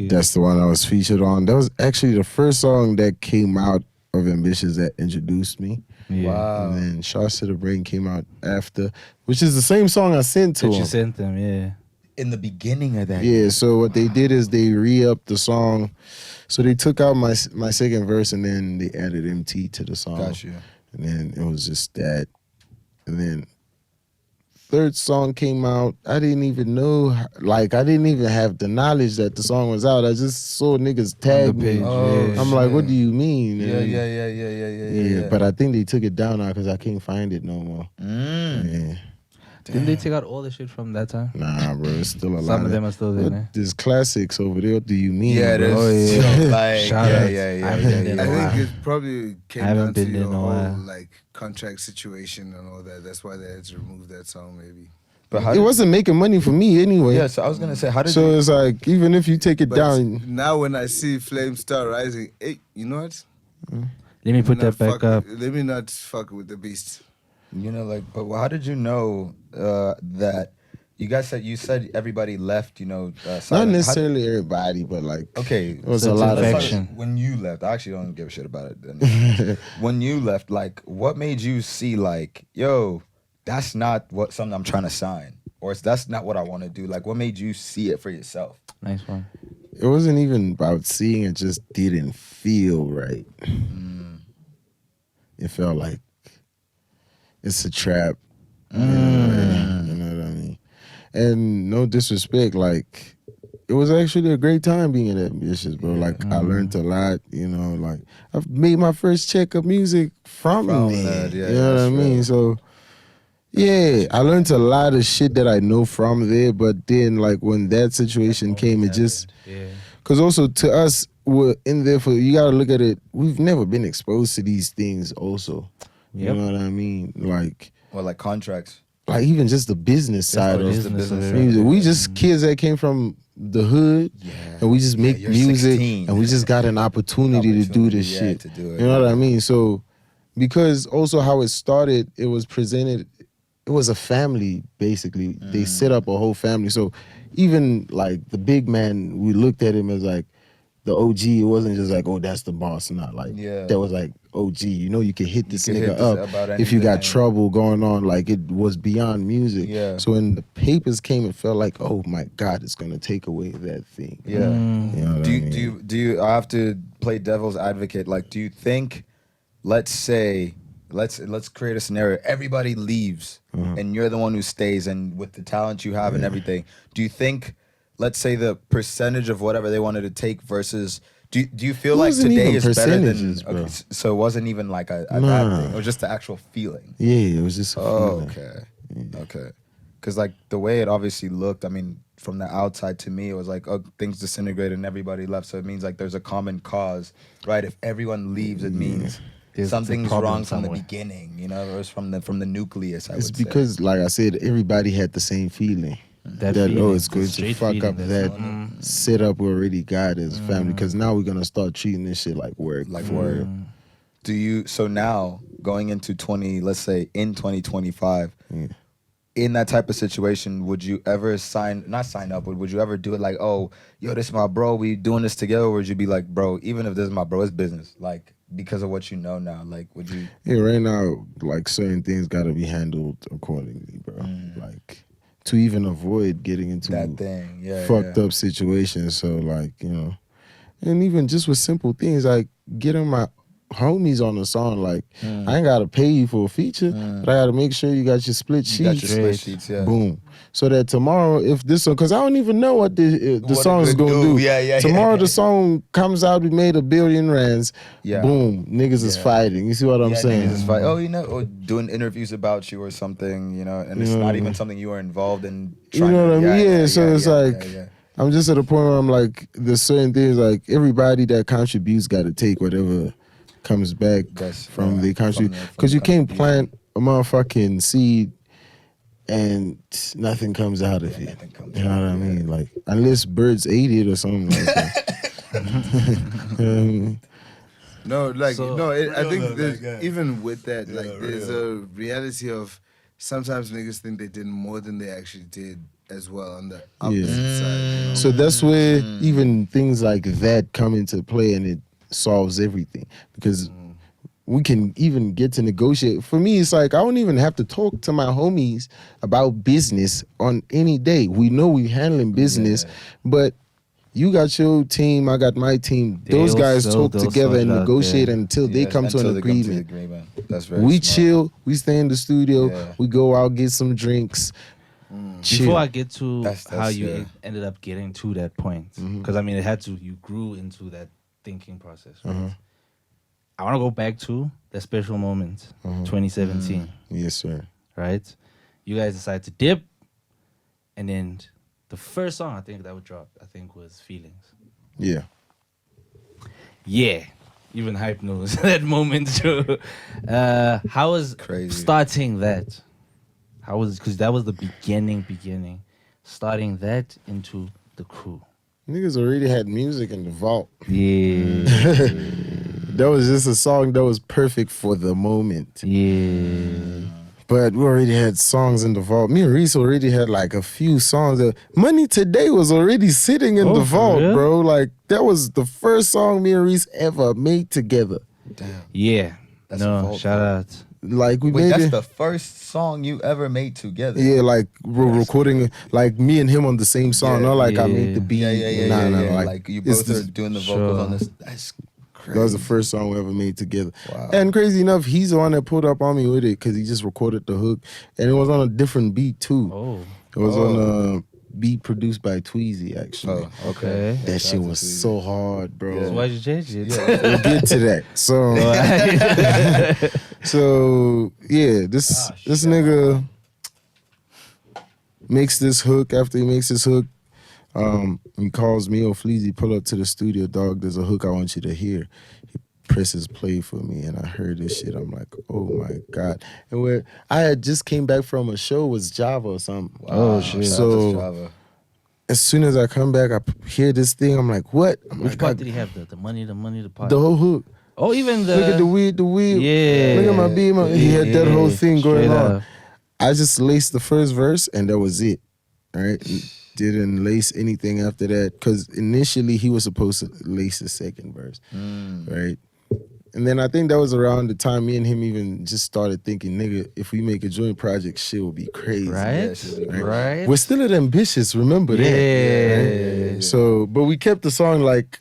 that's the one I was featured on. That was actually the first song that came out of Ambitiouz that introduced me. Yeah. Wow. And then Shots to the Brain came out after, which is the same song I sent to that him. you sent them, yeah. In the beginning of that. Yeah, so what they did is they re-upped the song. So they took out my second verse and then they added MT to the song. Gotcha. And then it was just that. And then third song came out. I didn't even know, like I didn't even have the knowledge that the song was out. I just saw niggas tag me. I'm like, what do you mean? Yeah. But I think they took it down now because I can't find it no more. Yeah. Didn't they take out all the shit from that time? Nah, bro, it's still a lot. Some of them are still there. Man. There's classics over there. What do you mean? Yeah, bro? there's like, Shout out. yeah. I think it probably came down to your whole while. like contract situation and all that. That's why they had to remove that song, maybe. But it wasn't making money for me anyway. Yeah, so I was gonna say, how did so you? it's like even if you take it But down, now when I see Flame start rising, hey, you know what? Let me put that back up. Let me not fuck with the beast. But how did you know that? You guys said everybody left. not necessarily everybody, but like it was a lot of when you left. I actually don't give a shit about it. Then. When you left, like, what made you see like, yo, that's not something I'm trying to sign, or that's not what I want to do? Like, what made you see it for yourself? Nice one. It wasn't even about seeing; it just didn't feel right. It felt like it's a trap. You know what I mean? And no disrespect, like it was actually a great time being at Ambitiouz, bro. Like I learned a lot, you know. Like I've made my first check of music from there. that, yeah, you know what I mean? real. So yeah, I learned a lot of shit that I know from there. But then, like when that situation came, it just because also to us, we're in there for. You gotta look at it. We've never been exposed to these things. Also, you know what I mean? Like, well, like contracts. Like even just the business side of the business music. We just kids that came from the hood, and we just make you're music, 16. and we just got an opportunity to do this shit. To do it, you know what I mean? So, because also how it started, it was presented. It was a family basically. They set up a whole family. So, even like the big man, we looked at him as like the OG. It wasn't just like, oh, that's the boss. Not like that was like OG. You know, you could hit this nigga up if you got trouble going on. Like it was beyond music. Yeah. So when the papers came, it felt like, oh my God, it's gonna take away that thing. Yeah. You know what I mean? Do you? I have to play devil's advocate. Like, do you think? Let's say, let's create a scenario. Everybody leaves, and you're the one who stays, and with the talent you have and everything. Do you think? Let's say the percentage of whatever they wanted to take versus. Do you feel like today is better than? Okay, so it wasn't even like a bad thing. It was just the actual feeling. Yeah, it was just. Okay. Because like the way it obviously looked, I mean, from the outside to me, it was like things disintegrated and everybody left. So it means like there's a common cause, right? If everyone leaves, it means something's wrong from the beginning. You know, or it's from the nucleus. It's because, like I said, everybody had the same feeling. That it's going to fuck up that setup we already got as family. Because now we're gonna start treating this shit like work. Like work. Do you? So now going into let's say in 2025, in that type of situation, would you ever not sign up, but would you ever do it like, oh, yo, this is my bro, we doing this together, or would you be like, bro, even if this is my bro, it's business, like because of what you know now, like would you? Yeah, right now, like certain things gotta be handled accordingly, bro. Like. To even avoid getting into that thing, fucked up situations. So like, you know, and even just with simple things like getting my homies on a song, like I ain't gotta pay you for a feature, but I gotta make sure you got your split sheets. Got your split sheets, Boom. So that tomorrow, if this song, because I don't even know what the song is gonna do. Tomorrow the song comes out, we made $1 billion rands. Boom, niggas is fighting. You see what I'm saying? Niggas is fighting. Oh, you know, or doing interviews about you or something, you know, and it's not even something you were involved in. You know what I mean? So it's like. I'm just at a point where I'm like, there's certain things like everybody that contributes got to take whatever comes back from the country, because you can't plant a motherfucking seed and nothing comes out of it. You know what I mean? Like unless birds ate it or something like that. I think there's, even with that, like there's a reality of sometimes niggas think they did more than they actually did as well on the opposite side. You know? So that's where even things like that come into play, and it solves everything, because we can even get to negotiate. For me, it's like I don't even have to talk to my homies about business on any day. We know we handling business, but you got your team, I got my team. Those guys talk together and negotiate until they come to an agreement. That's very we smart. Chill, we stay in the studio, we go out, get some drinks. Before I get to how you ended up getting to that point, because I mean, you grew into that thinking process, right? I want to go back to that special moment, 2017. Yes, sir. Right? You guys decided to dip, and then the first song I think that would drop, I think, was Feelings. Yeah. Yeah. Even Hype knows that moment too. How was starting that? How was, because that was the beginning, starting that into the crew. Niggas already had music in the vault. Yeah. That was just a song that was perfect for the moment. Yeah. But we already had songs in the vault. Me and Reese already had like a few songs. Money Today was already sitting in the vault, bro. Like that was the first song me and Reese ever made together. Damn. Yeah. Shout out. Like that's the first song you ever made together. Yeah, like we're recording, like me and him on the same song. Not like I made the beat. Like you both are doing the vocals on this. That's crazy. That was the first song we ever made together. Wow. And crazy enough, he's the one that pulled up on me with it because he just recorded the hook, and it was on a different beat too. It was on beat produced by Tweezy, actually. Oh, okay. That shit was so hard, bro. Yeah. So why'd you change it? We'll get to that. So, this nigga makes this hook. After he makes this hook, he calls me, Flvme, pull up to the studio, dog. There's a hook I want you to hear. He presses play for me, and I heard this shit. I'm like, oh my God. And where I had just came back from a show was Java or something. Oh shit. So as soon as I come back, I hear this thing. I'm like, what? Which part did he have? The money, the part. The whole hook. Oh, even the. Look at the weed. Yeah. Look at my beat. He had that whole thing going Straight on. up. I just laced the first verse, and that was it. All right. Didn't lace anything after that because initially he was supposed to lace the second verse, right? And then I think that was around the time me and him even just started thinking, nigga, if we make a joint project, shit will be crazy. Right? Right. We're still at Ambitiouz, remember that? Yeah. Right? So, but we kept the song like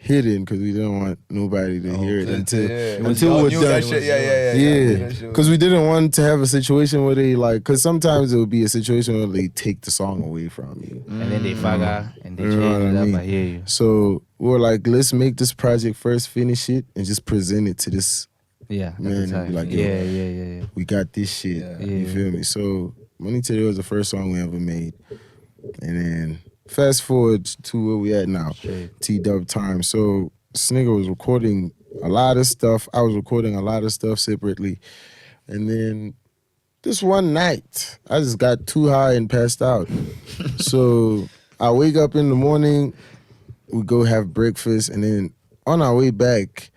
hidden because we didn't want nobody to hear it until it was done. Yeah, because we didn't want to have a situation where they like, because sometimes it would be a situation where they take the song away from you. And then they faga and they change You know what it I up. mean? I hear you. So we were like, let's make this project first, finish it, and just present it to this. Yeah. At Man, the be time. like, yo, yeah. We got this shit. You feel me? So Money Today was the first song we ever made. And then fast forward to where we at now. T-Dub time. So this nigga was recording a lot of stuff. I was recording a lot of stuff separately. And then this one night, I just got too high and passed out. So I wake up in the morning, we go have breakfast, and then on our way back,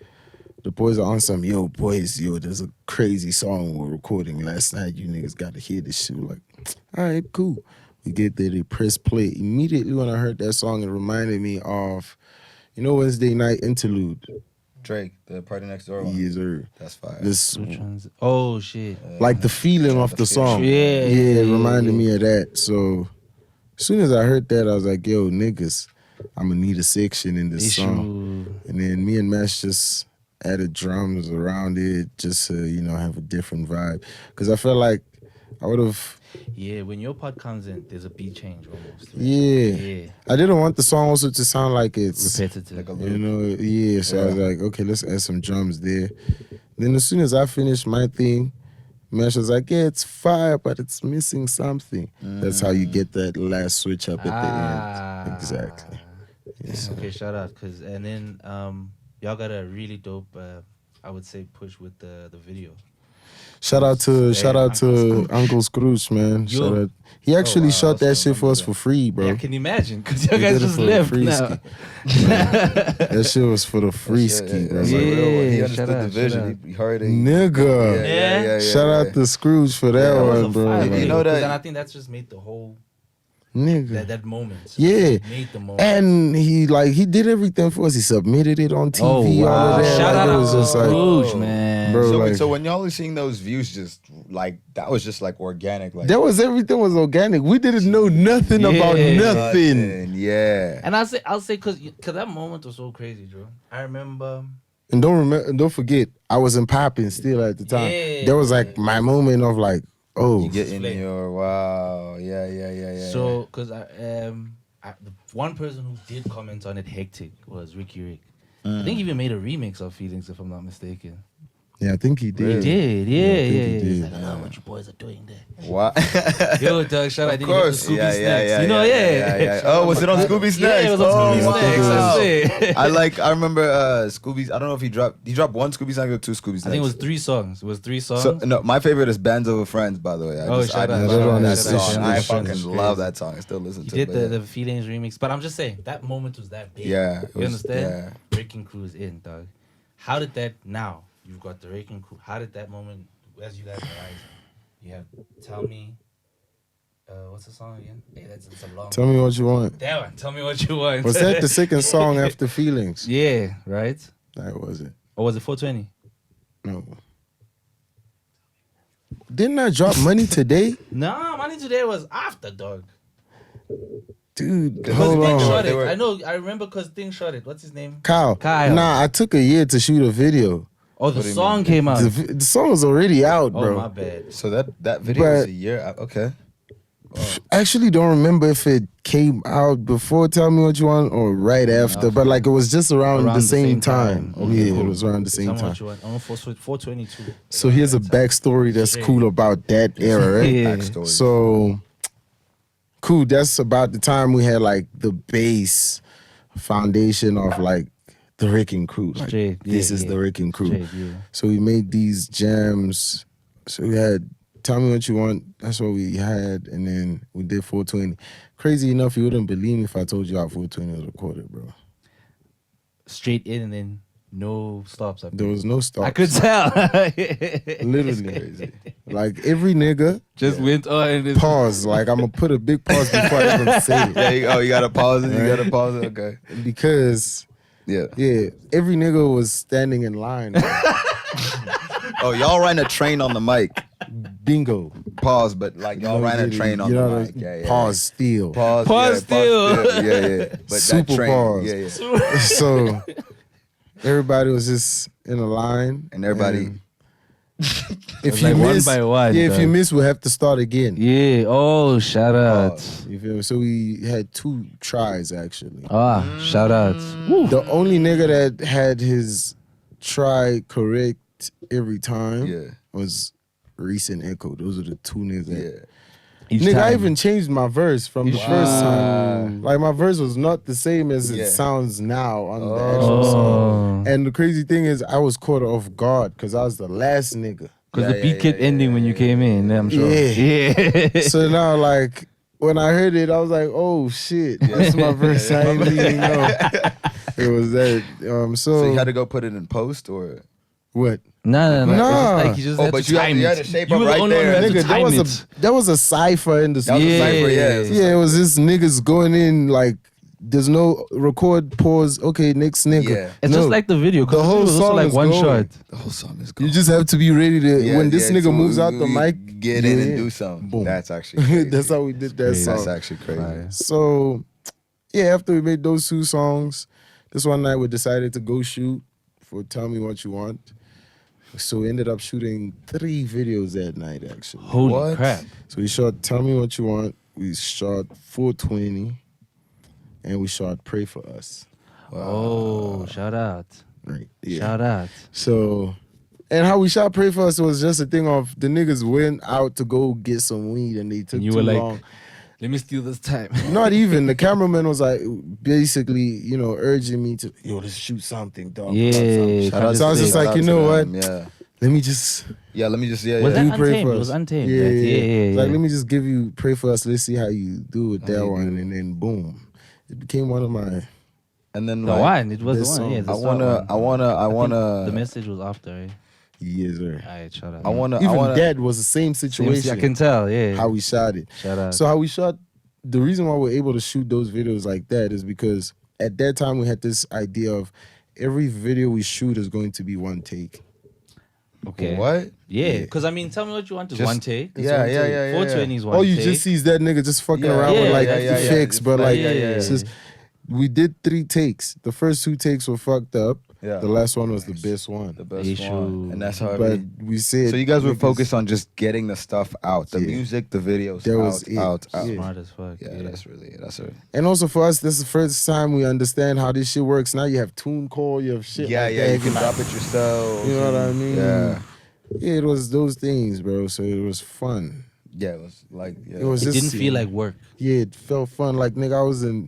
the boys are on some, yo, there's a crazy song we're recording last night. You niggas got to hear this shit. We're like, all right, cool. We get there, they press play. Immediately when I heard that song, it reminded me of, you know, Wednesday Night Interlude. Drake, the Party Next Door one. Yes, sir. That's fire. This, Oh, shit. like the feeling of the song. Yeah, it reminded me of that. So as soon as I heard that, I was like, yo, niggas, I'm gonna need a section in this song. And then me and Mash just added drums around it just to, you know, have a different vibe. Because I felt like I would have... Yeah, when your part comes in, there's a beat change almost. Right? Yeah. I didn't want the song also to sound like it's... repetitive. Like a You know, so I was like, okay, let's add some drums there. Then as soon as I finished my thing, Mesh was like, yeah, it's fire, but it's missing something. That's how you get that last switch up at the end. Exactly. Yes, Okay, shout out. And then y'all got a really dope, I would say, push with the video. Shout out to Uncle Scrooge, man. Yo. Shout out. He actually shot that shit for us for free, bro. Yeah, can you imagine? Because you He guys did it just for the left free now. ski. That shit was for the free ski, bro. That's like real one. He Yeah, understood shout the out, vision. He heard it. Nigga. Yeah. Shout out to Scrooge for that That was one, a bro. fire Like, You video, know that- 'cause then I think that's just made the whole nigga. that moment. Yeah. Made the moment. And he did everything for us. He submitted it on TV. Oh, wow. All of that. Shout Like, out it was to just like, Scrooge, man. bro, So, like, so when y'all are seeing those views, just like that was just like organic, like that was everything was organic. We didn't know nothing about Yeah. nothing. Yeah. And I'll say because that moment was so crazy, Joe. I remember. And don't forget, I wasn't popping still at the time. Yeah. That was like my moment of like, oh, You get in Flame. your wow, yeah. So, because the one person who did comment on it hectic was Ricky Rick. I think he even made a remix of Feelings, if I'm not mistaken. yeah, I think he did. He did, yeah. he He's did. like, I know what you boys are doing there. What? Yo, Doug, shout out. Of Did you get the course. Scooby Snacks? Yeah. You know, yeah. Oh, was it on Scooby Snacks? Yeah, it was on Scooby Oh, Snacks. wow. That's it. I remember Scooby's. I don't know if he dropped one Scooby Snack or two Scooby Snacks. I think it was 3 songs. It was 3 songs. So, no, my favorite is Bands Over Friends, by the way. I Shout out, love shout out, that shout out, song. shout I out, fucking shout out. love that song. I still listen He to it. did the Feelings remix. But I'm just saying, that moment was that big. Yeah, it You was- understand? Breaking Crew's in, dog. How did that, now, you've got the Breaking Crew. How did that moment, as you guys are rising, you have Tell Me, what's the song again? Hey, that's a long Tell me what you want. That one. Tell me what you want. Was that the second song after Feelings? Yeah, right? That was it. Or was it 420? No. Didn't I drop Money Today? No, Money Today was after, dog. Dude, Because hold Thing shot on. They it. were- I know, I remember because Thing shot it. What's his name? Kyle. Kyle. Nah, I took a year to shoot a video. Oh, the What do you song mean? came out. The song was already out, Oh, bro. my bad. So that video was But- a year. Okay. Actually, don't remember if it came out before Tell Me What You Want or right after, but like it was just around the same time. Okay, Yeah, cool. it was around the same Tell me time. what you want. I'm on 422. So here's a backstory that's cool about that era, right? Yeah. Backstory. So cool. That's about the time we had like the base foundation of like the Wrecking Crew. Like, Straight, this yeah, is yeah. the Wrecking Crew. Straight, yeah. So we made these jams. So we had Tell Me What You Want. That's what we had, and then we did 420. Crazy enough, you wouldn't believe me if I told you how 420 was recorded, bro. Straight in and then no stops. There was no stop. I could tell. Literally crazy. Like every nigga Just went on and it's pause. Like I'm gonna put a big pause before I even say it. Yeah, you gotta pause it. You gotta pause it. Okay. Because Yeah. every nigga was standing in line. Oh, y'all ran a train on the mic. Bingo. Pause, but like y'all ran a train on the mic. Yeah. Pause still. Pause. Pause still. Yeah. But Super that train. pause. Yeah. So everybody was just in a line. And everybody. and if was you like one miss, by one, if you dog. miss, we'll have to start again. Yeah. Oh, shout out. You feel me? So we had 2 tries actually. Shout out. The only nigga that had his try correct every time Yeah. was Reese and Echo. Those are the 2 niggas. That, Each nigga, I time. even changed my verse from the first time. Like my verse was not the same as it sounds now on the actual song. And the crazy thing is, I was caught off guard because I was the last nigga. Because the beat kept ending when you came in, I'm sure. Yeah. So now, like, when I heard it, I was like, oh shit, that's my verse. I didn't even know it was that. So you had to go put it in post or? What? No. Nah. It's just like you just Oh, had but to you had- time you had it. to shape You up were the right only one there. who had to Nigga, time there was a cipher in the That was a cipher, yeah. Yeah, it was just niggas going in like there's no record, pause, okay, next nigga. Yeah. It's No, just like the video. 'cause the whole it was also song like is one going. shot. The whole song is cool. You just have to be ready to when this nigga to moves out the mic, get you in and do something. Boom. That's actually crazy. That's how we did that crazy. song. That's actually crazy. Fire. So, yeah, after we made those 2 songs, this one night we decided to go shoot for Tell Me What You Want. So we ended up shooting 3 videos that night, actually. Holy What? crap. So we shot Tell Me What You Want, we shot 420, and we shot Pray For Us. Oh, shout out. Right. Yeah. Shout out. So, and how we shot Pray For Us was just a thing of the niggas went out to go get some weed and they took And you too were like, long. let me steal this time. Not even. The cameraman was like, basically, you know, urging me to, yo, let's shoot something, dog. Yeah, So Shout out I was to just them. like, you know what? Yeah. Let me just Let me just, Was do that Pray Untamed? For It Us. was Untamed, Yeah, right? yeah, Yeah. Like, let me just give you Pray For Us. Let's see how you do with that you one. do. And then boom. It became one of my And then The like, one. It was the this one. Yeah, song. the I start wanna, I one. wanna, I think I the wanna, message was after, right? years there. Alright, shout out. I wanna, Even I wanna. that was the same situation. I can tell, yeah. how we shot it. Shout out. So how we shot, the reason why we're able to shoot those videos like that is because at that time we had this idea of every video we shoot is going to be one take. Okay. What? Yeah, because I mean, tell me what you want is Just- one take. Yeah. 420 is one All you take. just see is that nigga just fucking Yeah, around yeah, with like yeah, yeah, effects, yeah. but like Yeah, yeah, it's yeah. just we did 3 takes. The first 2 takes were fucked up. Yeah. The last one was the best one. The best Issue. one. And that's how. But we said So you guys were niggas- focused on just getting the stuff out, the Yeah. music, the videos, That was out, it. out. Yeah. Smart as fuck. Yeah, that's it. And also for us, this is the first time we understand how this shit works. Now you have tune call, you have shit. Yeah, like yeah, that. you can drop it yourself. You know what I mean? Yeah, Yeah, it was those things, bro. So it was fun. yeah, it was like, yeah. It was It just didn't feel like work. Yeah, it felt fun. Like nigga, I was in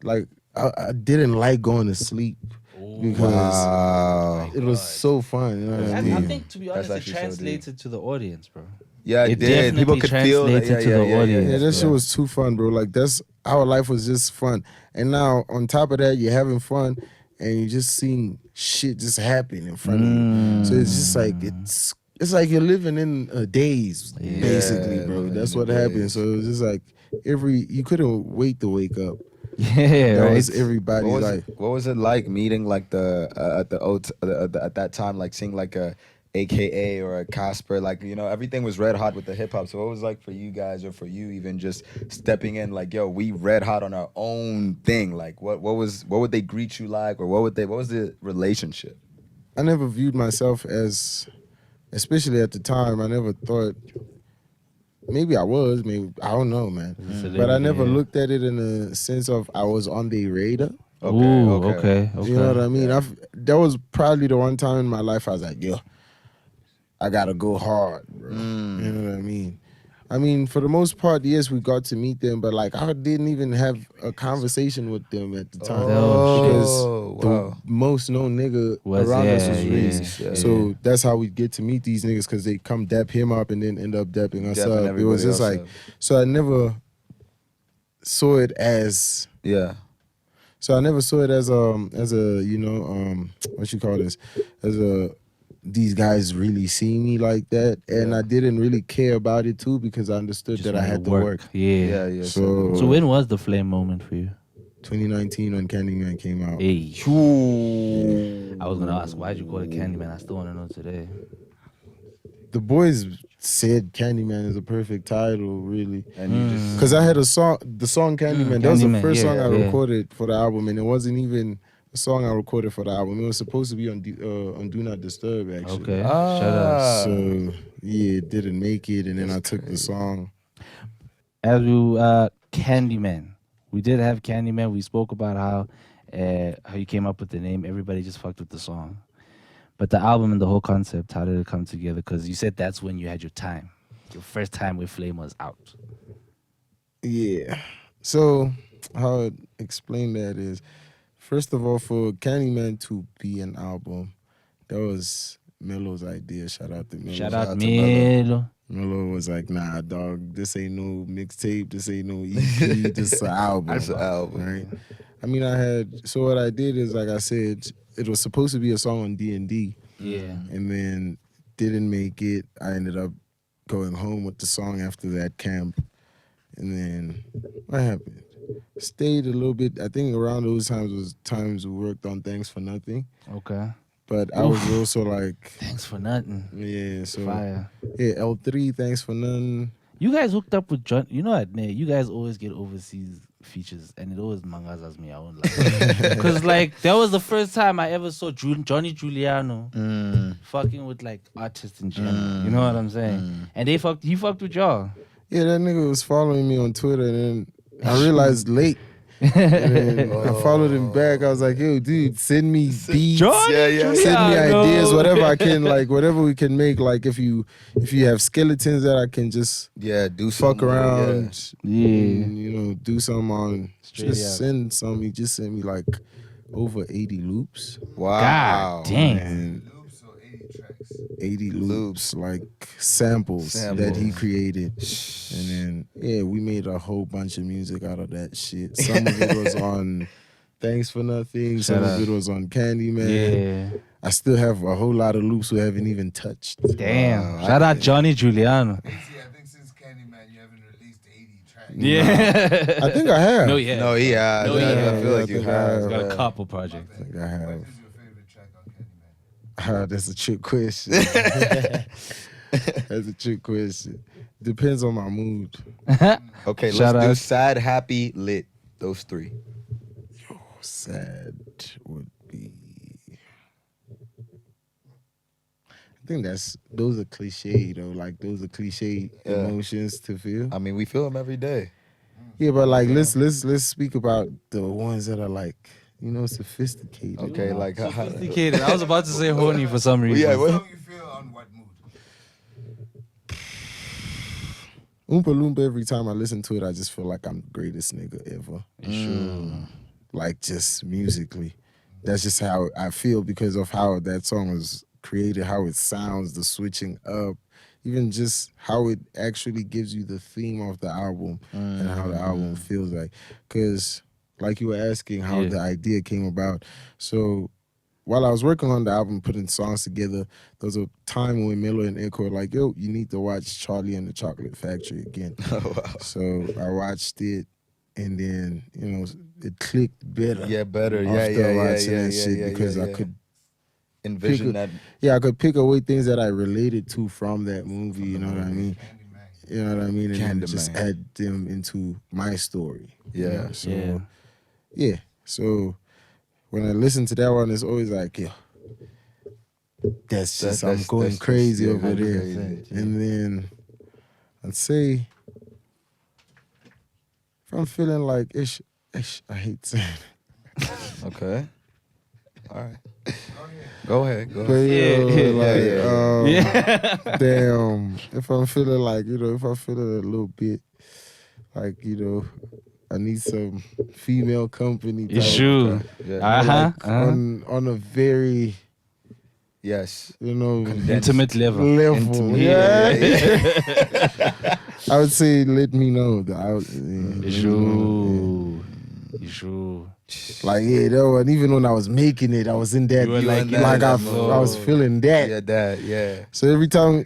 like I didn't like going to sleep because Wow. it was so fun. You know what I I mean? think, to be That's honest, it actually so deep. translated to the audience, bro. Yeah, It it did. People definitely could feel that. translated to the audience. Yeah, that shit was too fun, bro. Like that's our life was just fun. And now on top of that, you're having fun and you're just seeing shit just happen in front of you. So it's just like it's like you're living in a daze, basically, bro. living That's in what a happened. daze. So it was just like you couldn't wait to wake up. Yeah, That right. was everybody What was, like. what was it like meeting like at that time, like seeing like a AKA or a Casper, like, you know, everything was red hot with the hip hop. So what was it like for you guys, or for you even just stepping in, like, yo, we red hot on our own thing? Like what would they greet you like, or what was the relationship? I never viewed myself as, especially at the time, I never thought maybe I was, maybe I don't know, man. But I never looked at it in a sense of I was on the radar. Okay. You know what I mean? That was probably the one time in my life I was like, yo, I gotta go hard, bro. You know what I mean? I mean, for the most part, yes, we got to meet them, but like I didn't even have a conversation with them at the time because the most known nigga around us was Reese. So that's how we get to meet these niggas because they come dap him up and then end up dapping us up. It was just like, so I never saw it as So I never saw it as a you know what you call this, as a these guys really see me like that, and I didn't really care about it too because I understood that I had to work. Yeah. So when was the flame moment for you? 2019 when Candyman came out. Hey. I was gonna ask, why'd you call it Candyman? I still wanna know today. The boys said Candyman is a perfect title, really. Because I had the song Candyman. That was the first song I recorded for the album, and it wasn't even a song I recorded for the album. It was supposed to be on Do Not Disturb, actually. Okay. Shut up. So yeah, it didn't make it, and then I took the song. As we Candyman, we did have Candyman. We spoke about how you came up with the name. Everybody just fucked with the song. But the album and the whole concept, how did it come together? Because you said that's when you had your time. Your first time with Flvme was out. Yeah. So how I explain that is, first of all, for Candyman to be an album, that was Melo's idea. Shout out to Melo. Shout out Melo. Melo was like, nah, dog, this ain't no mixtape. This ain't no EP. This is an album. It's an album. Right? I mean, so what I did is, like I said, it was supposed to be a song on D&D. Yeah. And then didn't make it. I ended up going home with the song after that camp. And then what happened? Stayed a little bit. I think around those times was times we worked on Thanks for Nothing. Okay. But I was also like... Thanks for Nothing. Yeah, so... Fire. Yeah, L3, Thanks for Nothing. You guys hooked up with John. You know what, you guys always get overseas features, and it always mangazas me. I won't lie. Because, like, that was the first time I ever saw Johnny Giuliano fucking with, like, artists in general. You know what I'm saying? And he fucked with y'all. Yeah, that nigga was following me on Twitter, and then I realized late. And I followed him back. I was like, yo, dude, send me beats. Send me ideas, whatever I can, like, whatever we can make. Like, if you have skeletons that I can just do fuck around, and, you know, do some on, send some. He just sent me like over 80 loops. Wow. God damn. And 80 loops, like samples that he created. And then, we made a whole bunch of music out of that shit. Some of it was on Thanks for Nothing. Some of it was on Candyman. Yeah. I still have a whole lot of loops we haven't even touched. Damn. Shout out Johnny Giuliano. I think since Candyman, you haven't released 80 tracks. Yeah. I think I have. No, he has. I feel like you have. Got a couple projects. I think I have. What is your favorite track on Candyman? That's a trick question. That's a trick question. Depends on my mood. Okay, Shout let's out. do sad, happy, lit. Those three. Sad would be... I think those are cliche though. Like, those are cliche emotions to feel. I mean, we feel them every day. Yeah, but like let's speak about the ones that are like, you know, sophisticated. Okay, like Sophisticated. I was about to say horny for some reason. Yeah, What song you feel on what mood? Oompa Loompa, every time I listen to it, I just feel like I'm the greatest nigga ever. Sure. Like, just musically. That's just how I feel because of how that song was created, how it sounds, the switching up, even just how it actually gives you the theme of the album and how the album feels like. Because, like you were asking how the idea came about. So, while I was working on the album, putting songs together, there was a time when Miller and Echo were like, yo, you need to watch Charlie and the Chocolate Factory again. Oh, wow. So I watched it, and then, you know, it clicked better. Yeah, better. After watching that shit because I could envision that. Yeah, I could pick away things that I related to from that movie, you know what I mean? You know what I mean? And then just add them into my story. Yeah. You know? So when I listen to that one, it's always like, yeah, I'm going crazy over there. And then I'd say if I'm feeling like ish, I hate saying it. Okay. All right. Go ahead. But yeah, yeah. damn, if I'm feeling like, if I'm feeling a little bit like, I need some female company. It's true. Yeah. On a very, Yes. Intimate level. Intimate. Yeah. I would say let me know. It's true. It's true. Like, and even when I was making it, I was in that, You were like, I was feeling that. Yeah, that, yeah. So every time,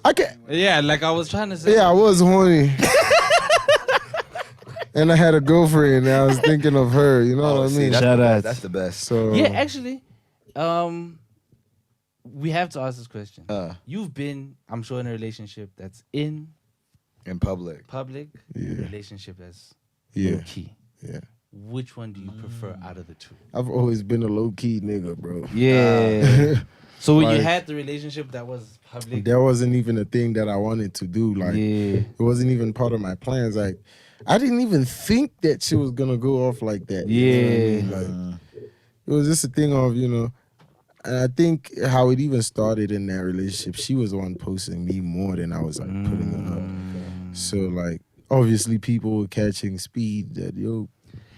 I can. Yeah, like I was trying to say. Yeah, I was horny. And I had a girlfriend, and I was thinking of her. You know what I mean? Shout out. That's the best. So Yeah, actually, we have to ask this question. You've been, I'm sure, in a relationship that's in public, Yeah. relationship that's Yeah. low key. Yeah. Which one do you prefer out of the two? I've always been a low key nigga, bro. Yeah. So when you Like- had the relationship that was public, That wasn't even a thing that I wanted to do. Like, yeah. it wasn't even part of my plans. Like, I didn't even think that she was gonna go off like that. You know what I mean? Like, it was just a thing of, and I think how it even started in that relationship, she was the one posting me more than I was like putting her up. So like, obviously people were catching speed that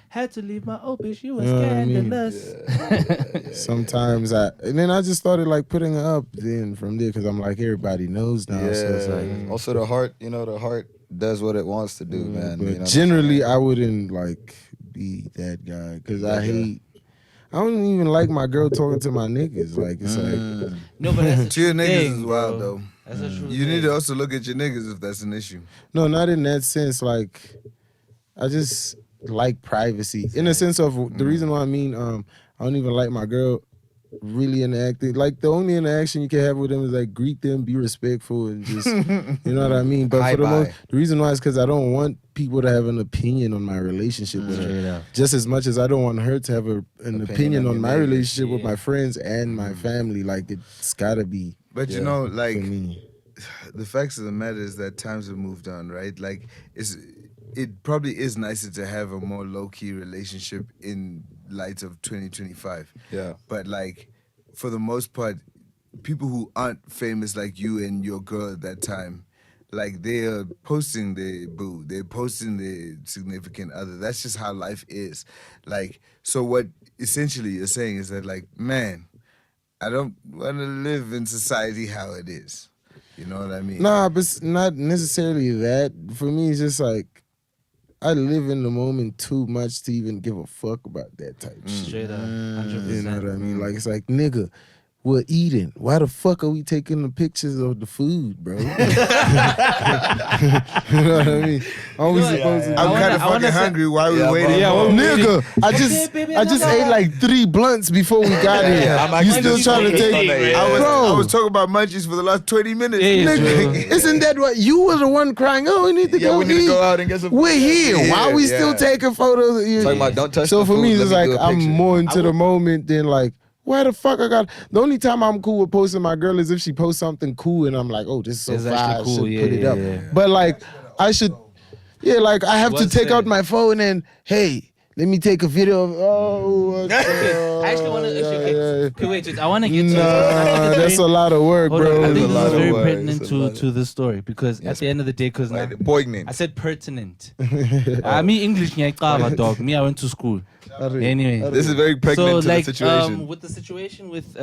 Had to leave my old bitch, you was You know what I mean? scandalous. sometimes and then I just started like putting her up then from there because I'm like, everybody knows now. So it's like, also the heart does what it wants to do, man. but generally I wouldn't like be that guy because I don't even like my girl talking to my niggas. Like, it's like, No, but that's a To your true niggas thing, is wild, bro. though. That's a true You need thing. to also look at your niggas if that's an issue. no, not in that sense. Like, I just like privacy in the sense of the reason why I don't even like my girl really interacting. Like, the only interaction you can have with them is like greet them, be respectful, and just you know what I mean. But for the reason why is because I don't want people to have an opinion on my relationship with her, just as much as I don't want her to have an opinion on my relationship with my friends and my family. Like, it's gotta be. But for me. the facts of the matter is that times have moved on, right? Like, it probably is nicer to have a more low-key relationship in light of 2025. Yeah. But, like, for the most part, people who aren't famous like you and your girl at that time, like, they are posting their boo. They're posting their significant other. That's just how life is. Like, so what essentially you're saying is that, like, man, I don't want to live in society how it is. You know what I mean? Nah, but it's not necessarily that. For me, it's just like, I live in the moment too much to even give a fuck about that type shit. Straight up, 100%. You know what I mean? Like, it's like, nigga, we're eating. Why the fuck are we taking the pictures of the food, bro? You know what I mean? Are we supposed to? I'm kind of fucking hungry. Why are we waiting? Nigga, I just ate like 3 blunts before we got here. You still trying to take it? I was talking about munchies for the last 20 minutes. Nigga, isn't that what you were the one crying? Oh, we need to go we need eat. to go out and get some. We're here. Why are we still taking photos? Talking about don't touch So the for food, me, let it's me like do a I'm picture. more into the moment than like, where the fuck I got. The only time I'm cool with posting my girl is if she posts something cool and I'm like, oh, this is so It's fire. actually I cool. should put it up. Yeah. But like, I should, like I have to What's take that? out my phone and, hey, let me take a video of, I actually want to. Okay, wait. I want to get to. Nah, that's a lot of work, Hold on, bro. I think It's a this lot is of very work. pertinent It's a lot to the story because at the end of the day, because Poignant. I said pertinent. Me English ngiyaqaba, dog. Me I went to school. Anyway, This is very pregnant to the situation. with the situation with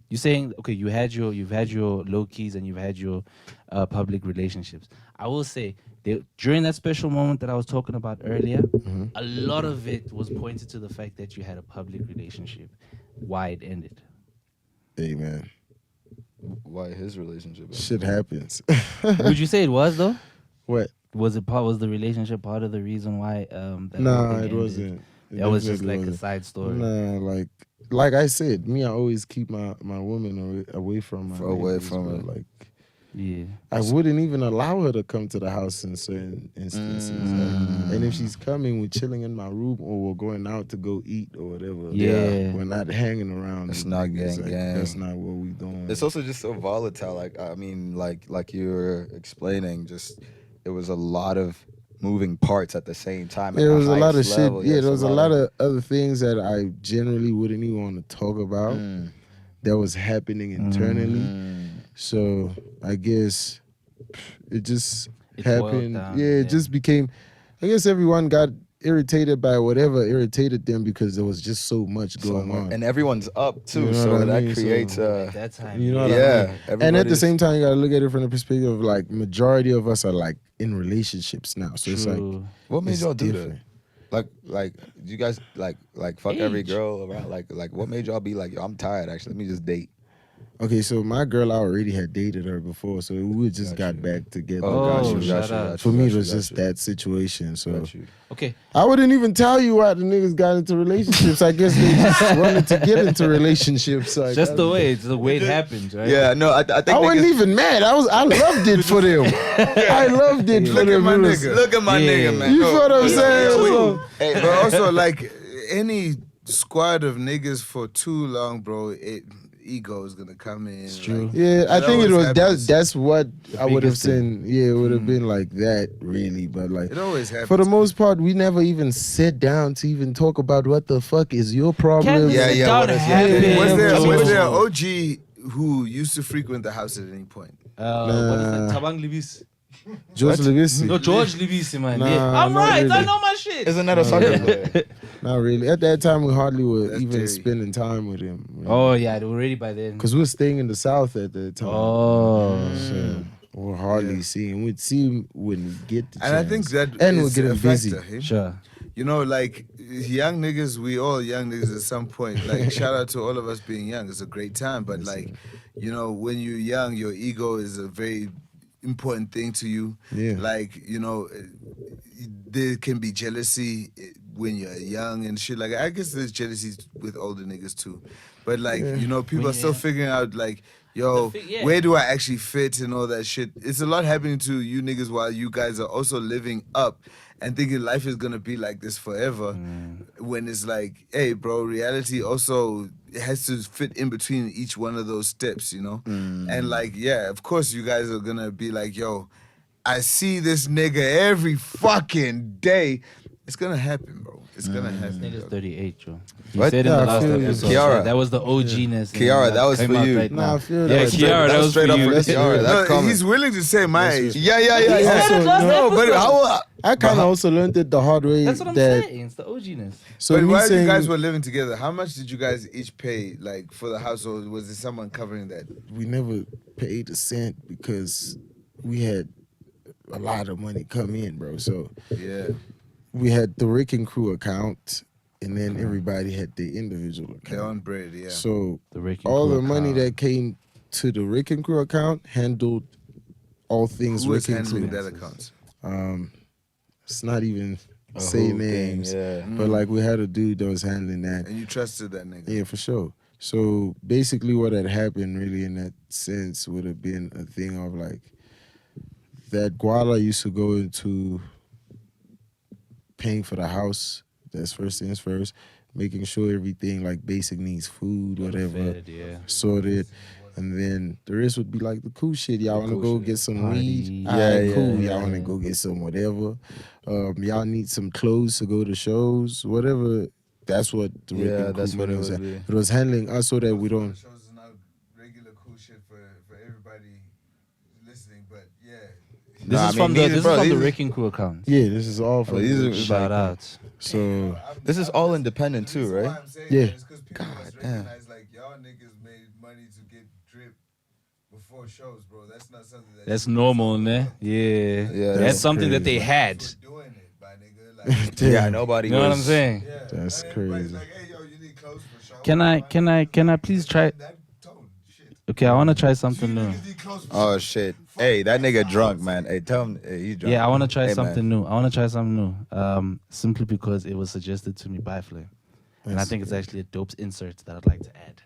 you saying okay, you've had your low keys and you've had your public relationships. I will say during that special moment that I was talking about earlier, a lot of it was pointed to the fact that you had a public relationship. Why it ended? Hey, man, Why his relationship? shit happens. Would you say it was though? What? Was the relationship part of the reason why? That Nah, whole thing it ended? wasn't. That was just definitely like a wasn't. side story. Nah, like I said, me, I always keep my woman away from my Away niggas, from bro. it. Like, Yeah. I wouldn't even allow her to come to the house in certain instances. And if she's coming, we're chilling in my room or we're going out to go eat or whatever. Yeah. We're not hanging around. It's with not niggas. gang, Like, gang. that's not what we doing. It's also just so volatile. Like I mean, like you were explaining, just it was a lot of moving parts at the same time. There was a lot of level. shit. Yeah, there was a lot of other things that I generally wouldn't even want to talk about that was happening internally. So I guess it just happened. down, It just became. I guess everyone got irritated by whatever irritated them because there was just so much going on. and everyone's up too, You know so what I that mean? creates So- That time. You know what I yeah. mean? And at the everybody's- same time, you gotta look at it from the perspective of like majority of us are like in relationships now. So it's like True. what made it's y'all do different. that? Like you guys like fuck every Age. girl around? Like what made y'all be like, yo, I'm tired actually, let me just date? Okay, so my girl, I already had dated her before, so we just got back together. Oh, shout out. For me, it was just that situation. So Okay. I wouldn't even tell you why the niggas got into relationships. I guess they just wanted to get into relationships. Like, Just the way it happens, right? Yeah, no, I think I wasn't niggas- even mad. I loved it for them. I loved it for Look at them. my It was- nigga. Look at my Yeah. nigga, man. You feel what I'm saying? So- Hey, But also, like any squad of niggas for too long, bro, ego is gonna come in. It's true. Yeah, I That think it always was happens. that's what I would have biggest thing. said. Yeah, it would have been like that, really. But like It always happens. for the most part, we never even sit down to even talk about what the fuck is your problem. Yeah, yeah, what is- happen. Was Yeah. there an OG who used to frequent the house at any point? What is that? Tabang Libis. George Levisi. No, George Libisi, man. Nah, Yeah. I'm not right. I really. know my shit. Isn't that a soccer player? Not really. At that time, we hardly were That's even Jerry. spending time with him. Oh yeah, they were ready by then. Because we were staying in the South at that time. Oh. So we'll hardly see him. We'd see him when we get the chance. And I think that and we're is getting a busy. factor, hey? Sure. You know, like young niggas, we all young niggas at some point. Like, shout out to all of us being young. It's a great time. But like, you know, when you're young, your ego is a very important thing to you. Yeah. Like, you know, there can be jealousy when you're young and shit. Like, I guess there's jealousy with older niggas too. But like, you know, people are still figuring out like, yo, where do I actually fit and all that shit. It's a lot happening to you niggas while you guys are also living up and thinking life is gonna be like this forever. When it's like, hey, bro, reality also has to fit in between each one of those steps, you know? And like, yeah, of course you guys are gonna be like, yo, I see this nigga every fucking day. It's gonna happen, bro. It's gonna happen. Nigga's 38, Joe. He What? said in Yeah, the I last feel you. episode. Kiara. That was the OG-ness. Kiara, that was came for out you. Right Nah, now. I feel Yeah, that. Kiara, that was for straight up you. for Kiara. No, That's coming. he's willing to say my age. Yeah. He said it last no, but episode. how? I kind of also learned it the hard way. That's what I'm that, saying. It's the OG-ness. So But me while saying, you guys were living together, how much did you guys each pay, like, for the house, or was there someone covering that? we never paid a cent because we had a lot of money come in, bro. So Yeah. we had the Rick and Crew account, and then everybody had their individual Their account. own bread, yeah. So The Rick and all Crew the money account. that came to the Rick and Crew account handled all things Who was Rick and handling Crew. that account? It's not even A say whole thing, names, yeah. but like we had a dude that was handling that. And you trusted that nigga. Yeah, for sure. So basically, what had happened really in that sense would have been a thing of like that Guala used to go into paying for the house. That's first things first, making sure everything like basic needs, food, whatever, Fed, yeah. sorted. And then the rest would be like the cool shit. Y'all want to go get some weed? Party. Alright, cool. yeah, Y'all want to go get some whatever. Y'all need some clothes to go to shows, whatever. That's what the Rick Yeah, and Crew that's what money it was. would at. be. It was handling us so that we don't. Shows is not regular cool shit for everybody listening, but yeah. This Nah, is I mean, from the these- this bro, is from the these- Rick and Crew account. Yeah, this is all for. these are- Shout out. So This is all independent too, Why right? I'm saying Yeah. that is because people must damn. recognize like y'all niggas made money to get drip before shows, bro. That's not something that That's normal, ne? Yeah. Yeah, That's that's something that crazy. they had. for doing it, my nigga. Like, Yeah, nobody. You know what I'm was- saying? yeah, That's not everybody's crazy. Like, hey, yo, you need clothes for show. Can I please try? That tone, shit. Okay, I want to try something new. Niggas need clothes for Oh show. shit! Hey, that nigga drunk, man. Hey, tell him he's drunk. Yeah, I want to try Hey, man. something new. I want to try something new. Simply because it was suggested to me by Flvme, and I think it's actually a dope insert that I'd like to add.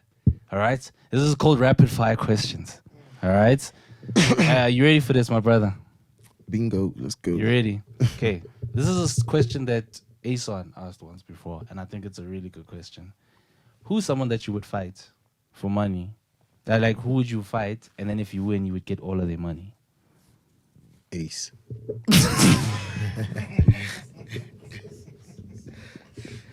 All right, this is called rapid fire questions. All right, You ready for this, my brother? Bingo. Let's go. You ready? Okay. This is a question that Ason asked once before, and I think it's a really good question. Who's someone that you would fight for money? Like, who would you fight? And then if you win, you would get all of their money. Ace.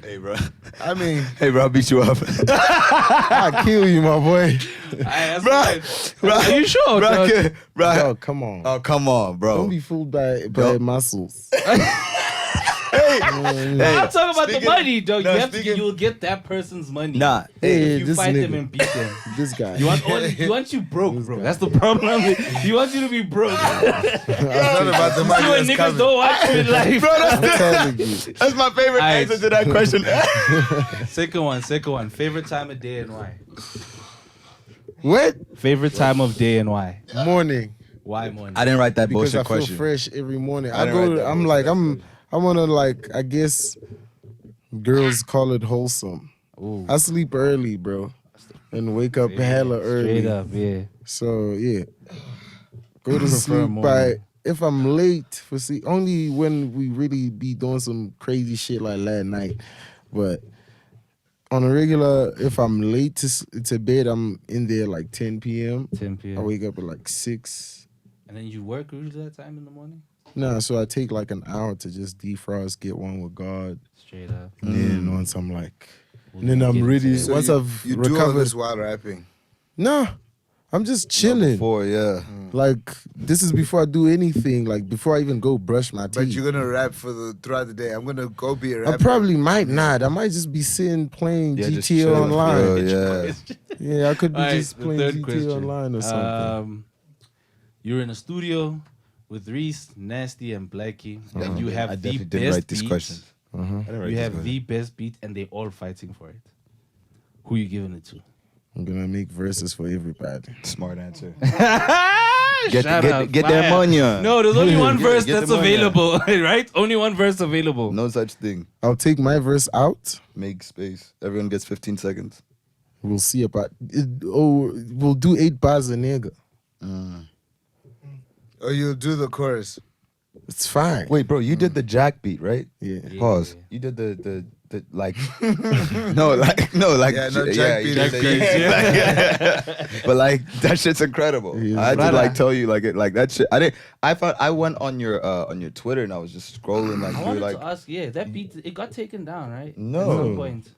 Hey, bro. I mean, Hey, bro, I'll beat you up. I'll kill you, my boy. Bro, Are you sure? bro, dog? bro. Yo, come on. Oh, come on, bro. Don't be fooled by muscles. I'm talking about the speaking- money, dog. no, You have to speaking- you'll get that person's money. Nah. Hey, If you this fight them nigga. and beat them. This guy. You want you broke, bro. That's the problem. He wants you to be broke. It's not about the money You and that's niggas coming. don't watch you in life. I'm telling you. That's my favorite Aight. answer to that question. Second one. Favorite time of day and why? What? Favorite time of day and why? Morning. Why morning? I didn't write that Because bullshit I feel question. fresh every morning. I I didn't write go. that I'm bullshit like question. I wanna like. I guess girls call it wholesome. Ooh. I sleep early, bro, and wake up hella early. Straight up, yeah. So yeah, go to Prefer sleep morning. by. If I'm late for sleep, only when we really be doing some crazy shit like last night. But on a regular, if I'm late to bed, I'm in there like 10 p.m. 10 I p.m. wake up at like 6. And then you work usually that time in the morning? Nah, so I take like an hour to just defrost, get one with God, Straight up. and then once I'm like, We'll and then I'm get ready. into it. So Once I've you do all recovered, this while rapping. nah, I'm just chilling. Before, yeah. Like this is before I do anything. Like before I even go brush my But teeth. you're gonna rap throughout the day. I'm gonna go be a rapper. I probably might not. I might just be sitting playing Yeah, just GTA chill, online. bro, yeah. Yeah, I could be Alright, just the playing third GTA question. online or something. You're in a studio with Reese, Nasty, and Blackie, and you have I the definitely didn't write best these beat. questions. I didn't write You these have questions. the best beat, and they're all fighting for it. Who you giving it to? I'm gonna make verses for everybody. Smart answer. Get get their money on. No, there's only one Get- verse get the that's money on. available, right? Only one verse available. No such thing. I'll take my verse out. Make space. Everyone gets 15 seconds. We'll see about it. Oh, we'll do 8 bars a nigga. Or you'll do the chorus. It's fine. Wait, bro, you did the jack beat, right? Yeah. Pause. You did the like no like Yeah, no, jack you beat did is the- but like that shit's incredible. Yeah. I had to Brother. like tell you like it like that shit. I went on your Twitter and I was just scrolling like I you were wanted like to ask, that beat, it got taken down, right? No. At some point.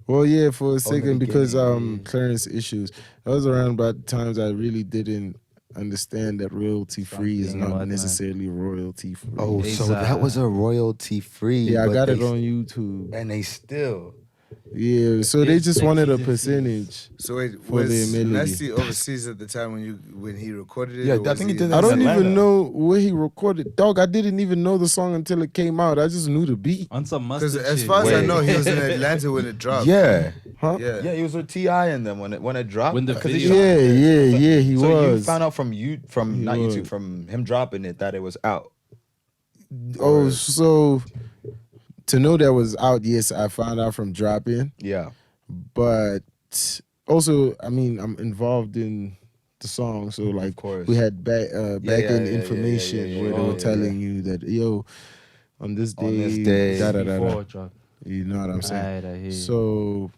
Well, yeah, for a the second because beginning, yeah. clearance issues. That was around about the times I really didn't understand that royalty free is Something not about that. necessarily royalty free. oh It's, so that was a royalty free. yeah, I but got it they- on YouTube. and they still Yeah, so they It's just like wanted a season percentage. So wait, For the was melody. Nasty overseas at the time when he recorded it? Yeah, or I was think he did that I in don't Atlanta. even know where he recorded. Dog, I didn't even know the song until it came out. I just knew the beat. On some mustard Because as shit. far as I Wait. know, he was in Atlanta when it dropped. yeah Huh? Yeah. he was with T.I. and them when it dropped. When the 'Cause he video- shot- Yeah, he So was. you found out from He not was. YouTube, from him dropping it that it was out. Oh, so to know that was out, yes, I found out from dropping. Yeah. But also, I mean, I'm involved in the song, so like course. we had back end yeah, information yeah, where they yeah, were yeah. telling you that yo, on this day, On this day. da da da Before da. it dropped. You know what I'm saying? Alright, I hear you. So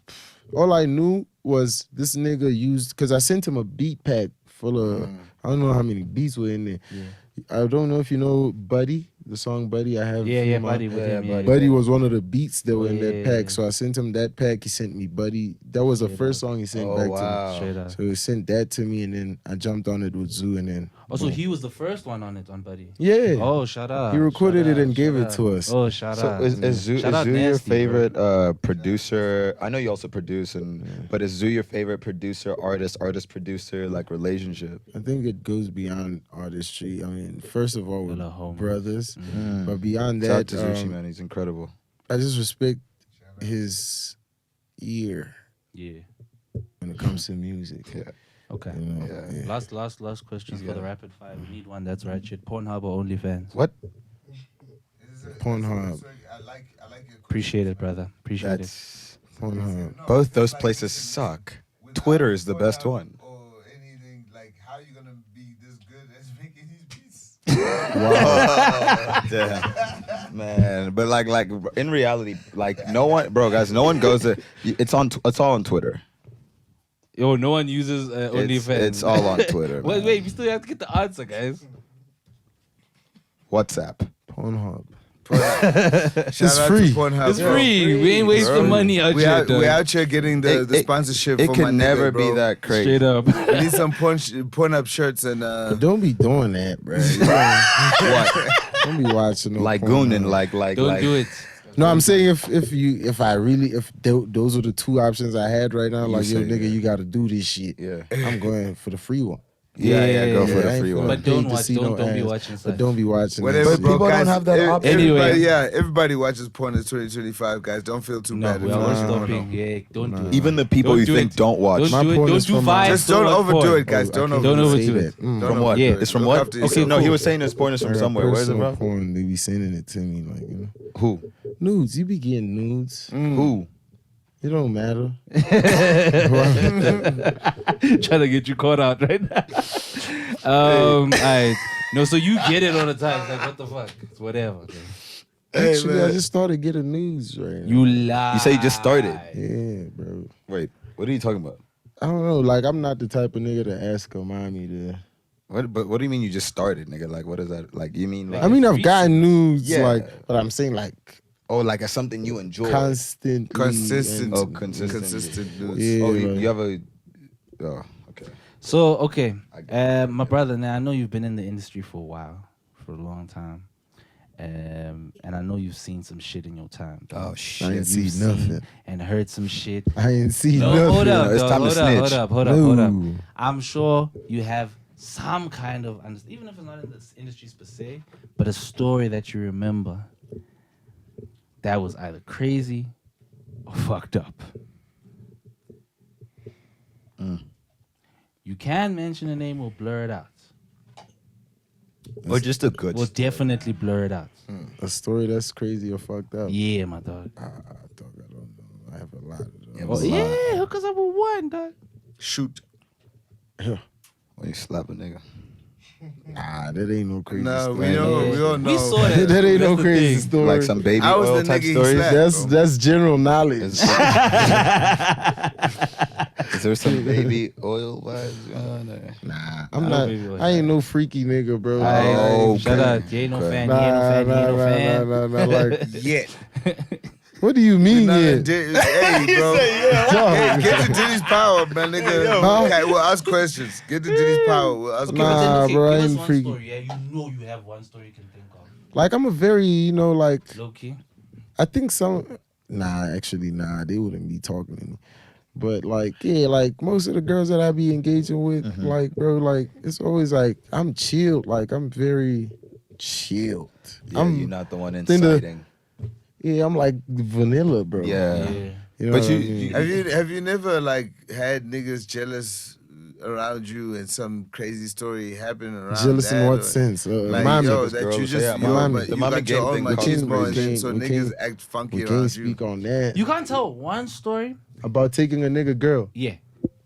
all I knew was this nigga used because I sent him a beat pack full of I don't know how many beats were in there. Yeah. I don't know if you know Buddy, the song Buddy. I have Yeah, him on- buddy with Yeah, him. buddy. Buddy was one of the beats that were in that Yeah. pack. So I sent him that pack. He sent me Buddy. That was the Straight first up. song he sent Oh, back wow. Straight to up. me. So he sent that to me, and then I jumped on it with Zoo, and then Also, he was the first one on it, on Buddy. yeah, Oh, shout out. He recorded Shout it and out, gave shout it out. to us. Oh, shout So out. is Zoo Shout out your Nasty, bro. favorite producer? I know you also produce, but is Zoo your favorite producer, artist producer, like relationship? I think it goes beyond artistry. I mean, first of all, we're Little homies. brothers, but beyond Shout out that, to Zushi, man. He's incredible. I just respect his ear Yeah. when it comes to music. Yeah. Okay. You know, Yeah. yeah. Last questions for the rapid fire. We need one that's ratchet. Pornhub or OnlyFans? What? Pornhub. I like your question. Appreciate it, brother. Appreciate it. That's Pornhub. both those places suck. Twitter is the best one. Or anything like how you gonna be this good as making these beats. Wow. Damn. Man, but like in reality, like no one, bro, guys, no one goes to. It's all on Twitter. Yo, no one uses OnlyFans. It's all on Twitter. Wait, man. wait, we still have to get the answer, guys. WhatsApp. Pornhub. Shout out free. to Pornhub. It's bro. free. We ain't wasting bro. money out We here. out, we dog. out here getting the It- sponsorship. It for can my never nigga, bro. be that crazy. Straight up. We need some Pornhub shirts and But don't be doing that, bro. You know, What? don't be watching no Like porn, gooning, man. like Don't do it. No, I'm saying if those are the two options I had right now, You like, yo, say, nigga, yeah. you got to do this shit. Yeah. I'm going for the free one. Yeah, go for I the ain't free finna one. But don't pay to watch- see don't be ass. watching But such. don't be watching. whatever, that bro. shit. People don't guys, have that option. Anyway. everybody watches porn in 2025, guys. Don't feel too No, bad. we if are you all watch porn. stopping. Yeah, don't do it. Even the people Don't you do think it. don't watch. Don't do it. porn Don't is do from vibes. Just don't overdo it, guys. Oh, I Don't can't Don't overdo say overdo that. it. Don't From what? overdo it. It's from Look what? after Okay, yourself. no, he was saying his porn is from I got somewhere. Where's it personal from? porn, they be sending it to me, like, you know. Who? Nudes, you be getting nudes. Who? It don't matter. Trying to get you caught out right now. Alright. No, so you get it all the time. It's like, what the fuck? It's whatever. Okay. Actually, man. I just started getting nudes right now. You lie. You say you just started. Yeah, bro. Wait, what are you talking about? I don't know. Like, I'm not the type of nigga to ask a mommy to. But what do you mean you just started, nigga? Like, what is that? Like, you mean like? I mean, I've gotten nudes, Yeah. like, but I'm saying like Oh, like as something you enjoy. consistent, Consistent. Oh, consistent. Consistent news. Yeah, Oh, like- you have a. Oh, okay. So, okay. I get My brother, now I know you've been in the industry for a while, for a long time. And I know you've seen some shit in your time. dog. Oh I shit. ain't see You've nothing. seen and heard some shit. I ain't see No, nothing. hold up, It's dog, time to hold up, hold snitch. up, hold up, hold up. No. I'm sure you have some kind of, even if it's not in this industry per se, but a story that you remember that was either crazy or fucked up. You can mention a name, we'll blur it out. Or just a good. We'll definitely blur it out. A story that's crazy or fucked up. Yeah, my dog. Dog, I don't know. I have a lot of those. Yeah, Oh, yeah, hook us up with one, dog. Shoot. When you slap a nigga. Nah, that ain't no crazy No, story. we know. Yeah. We all know. We saw that. That ain't That's no the crazy thing. story. Like some baby I was oil the type nigga he stories. slapped. That's general knowledge. Is there some baby oil vibes going on there? Nah, I'm I not. don't really I ain't no freaky nigga, bro. Oh, Shout okay. out. You ain't no Okay. fan. You ain't no fan. You ain't no fan. Nah, like, Yet. what do you mean? Hey, Yeah? bro. Hey, get the Diddy's power, man, nigga. Huh? Okay, we'll ask questions. Get the Diddy's power. We'll ask Nah, questions. But then, bro, I give us ain't one freaky. story. Yeah, you know you have one story you can think of. Like, I'm a very, like, Low key. I think some. Nah, actually, nah, they wouldn't be talking to me. But like, yeah, like most of the girls that I be engaging with, like, bro, like it's always like I'm chilled. Like I'm very chilled. Yeah, I'm you're not the one think the- inciting. Yeah, I'm like vanilla, bro. Yeah. Yeah. You know But what I you- mean? Have you never like had niggas jealous around you and some crazy story happened around jealous that, in what or- sense? Like, mommy, yo, Jealous that girls, you just, yeah, you, mommy. but The you mommy got your game own thing machismo goes and crazy. shit, so We niggas can't- act funky we around can't speak you. on that. You can't tell one story. About taking a nigga girl. Yeah.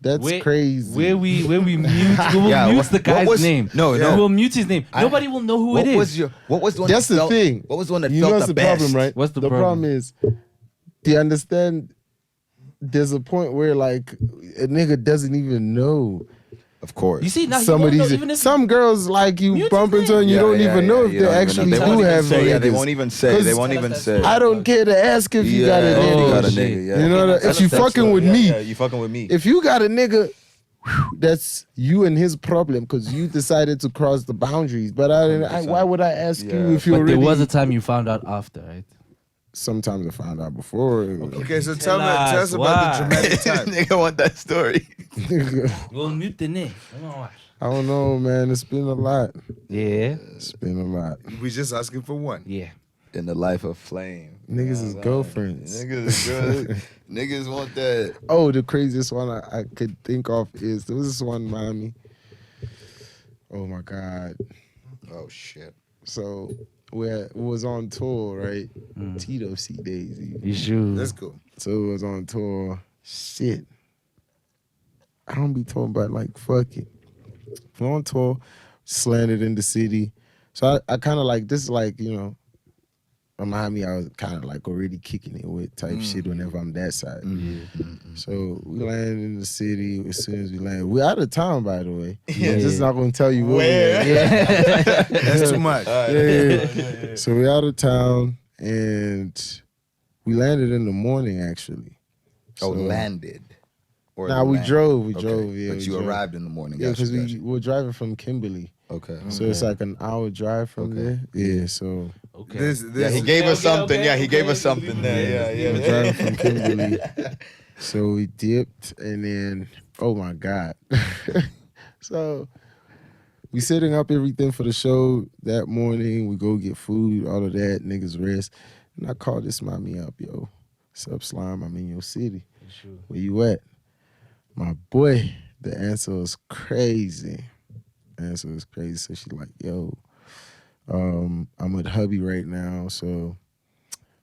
That's Where- crazy. Where we mute, we will Yeah, mute what- the what guy's was- name. no, We no. will mute his name. I- Nobody will know who What it is. was what was the one That's that the felt, thing. What was the one that You felt know what's the the best? problem, right? What's the problem problem? is, do you understand? There's a point where like a nigga doesn't even know. Of course. You see now Some he of won't know, these, even if some girls like you Mute bump his into and you Yeah, don't yeah, even know yeah, if you they don't even actually know. They do won't even have say, yeah, they niggas. won't even say. They 'Cause won't even say. I don't care to ask if you got a Yeah, nigga. you got a shit. nigga. Yeah. You know that- Tell if you us that fucking story. with Yeah, me. yeah, you fucking with me. If you got a nigga, that's you and his problem because you decided to cross the boundaries. But why would I ask you Yeah. if you But already? there was a time you found out after, right? Sometimes I found out before. Okay, so Tell tell us us about why. the dramatic time. Nigga want that story. We'll mute the name. Come on, watch. I don't know, man. It's been a lot. Yeah. It's been a lot. We just asking for one. Yeah. In the life of Flame. Niggas is Yeah, girlfriends. Niggas is good. Niggas want that. Oh, the craziest one I could think of is there was this one mommy. Oh my God. Oh shit. So we was on tour, right? TWC days. even. You should. Let's go. So it was on tour. Shit. I don't be talking about like fucking. We're on tour, just landed in the city. So I kind of like, this is like, you know, remind me I was kind of like already kicking it with type shit whenever I'm that side. So we landed in the city. As soon as we landed, we're out of town, by the way. I'm just not gonna tell you where. That's too much. Yeah. So we're out of town, and we landed in the morning actually. Oh, So- landed. Or Nah, we landed. drove. We Okay. drove. Yeah, But we you drove. arrived in the morning. Yeah, Gotcha, because gotcha. we were driving from Kimberly. Okay. So it's like an hour drive from there. Yeah, so Okay. Yeah, he gave us something. Yeah, he gave us something there. we were driving from Kimberly. So we dipped, and then, oh my God. So we setting up everything for the show that morning. We go get food, all of that, niggas rest. And I call this mommy up, yo. What's up, Slime? I'm in your city. Where you at? My boy, the answer was crazy. So she's like, yo, I'm with hubby right now, so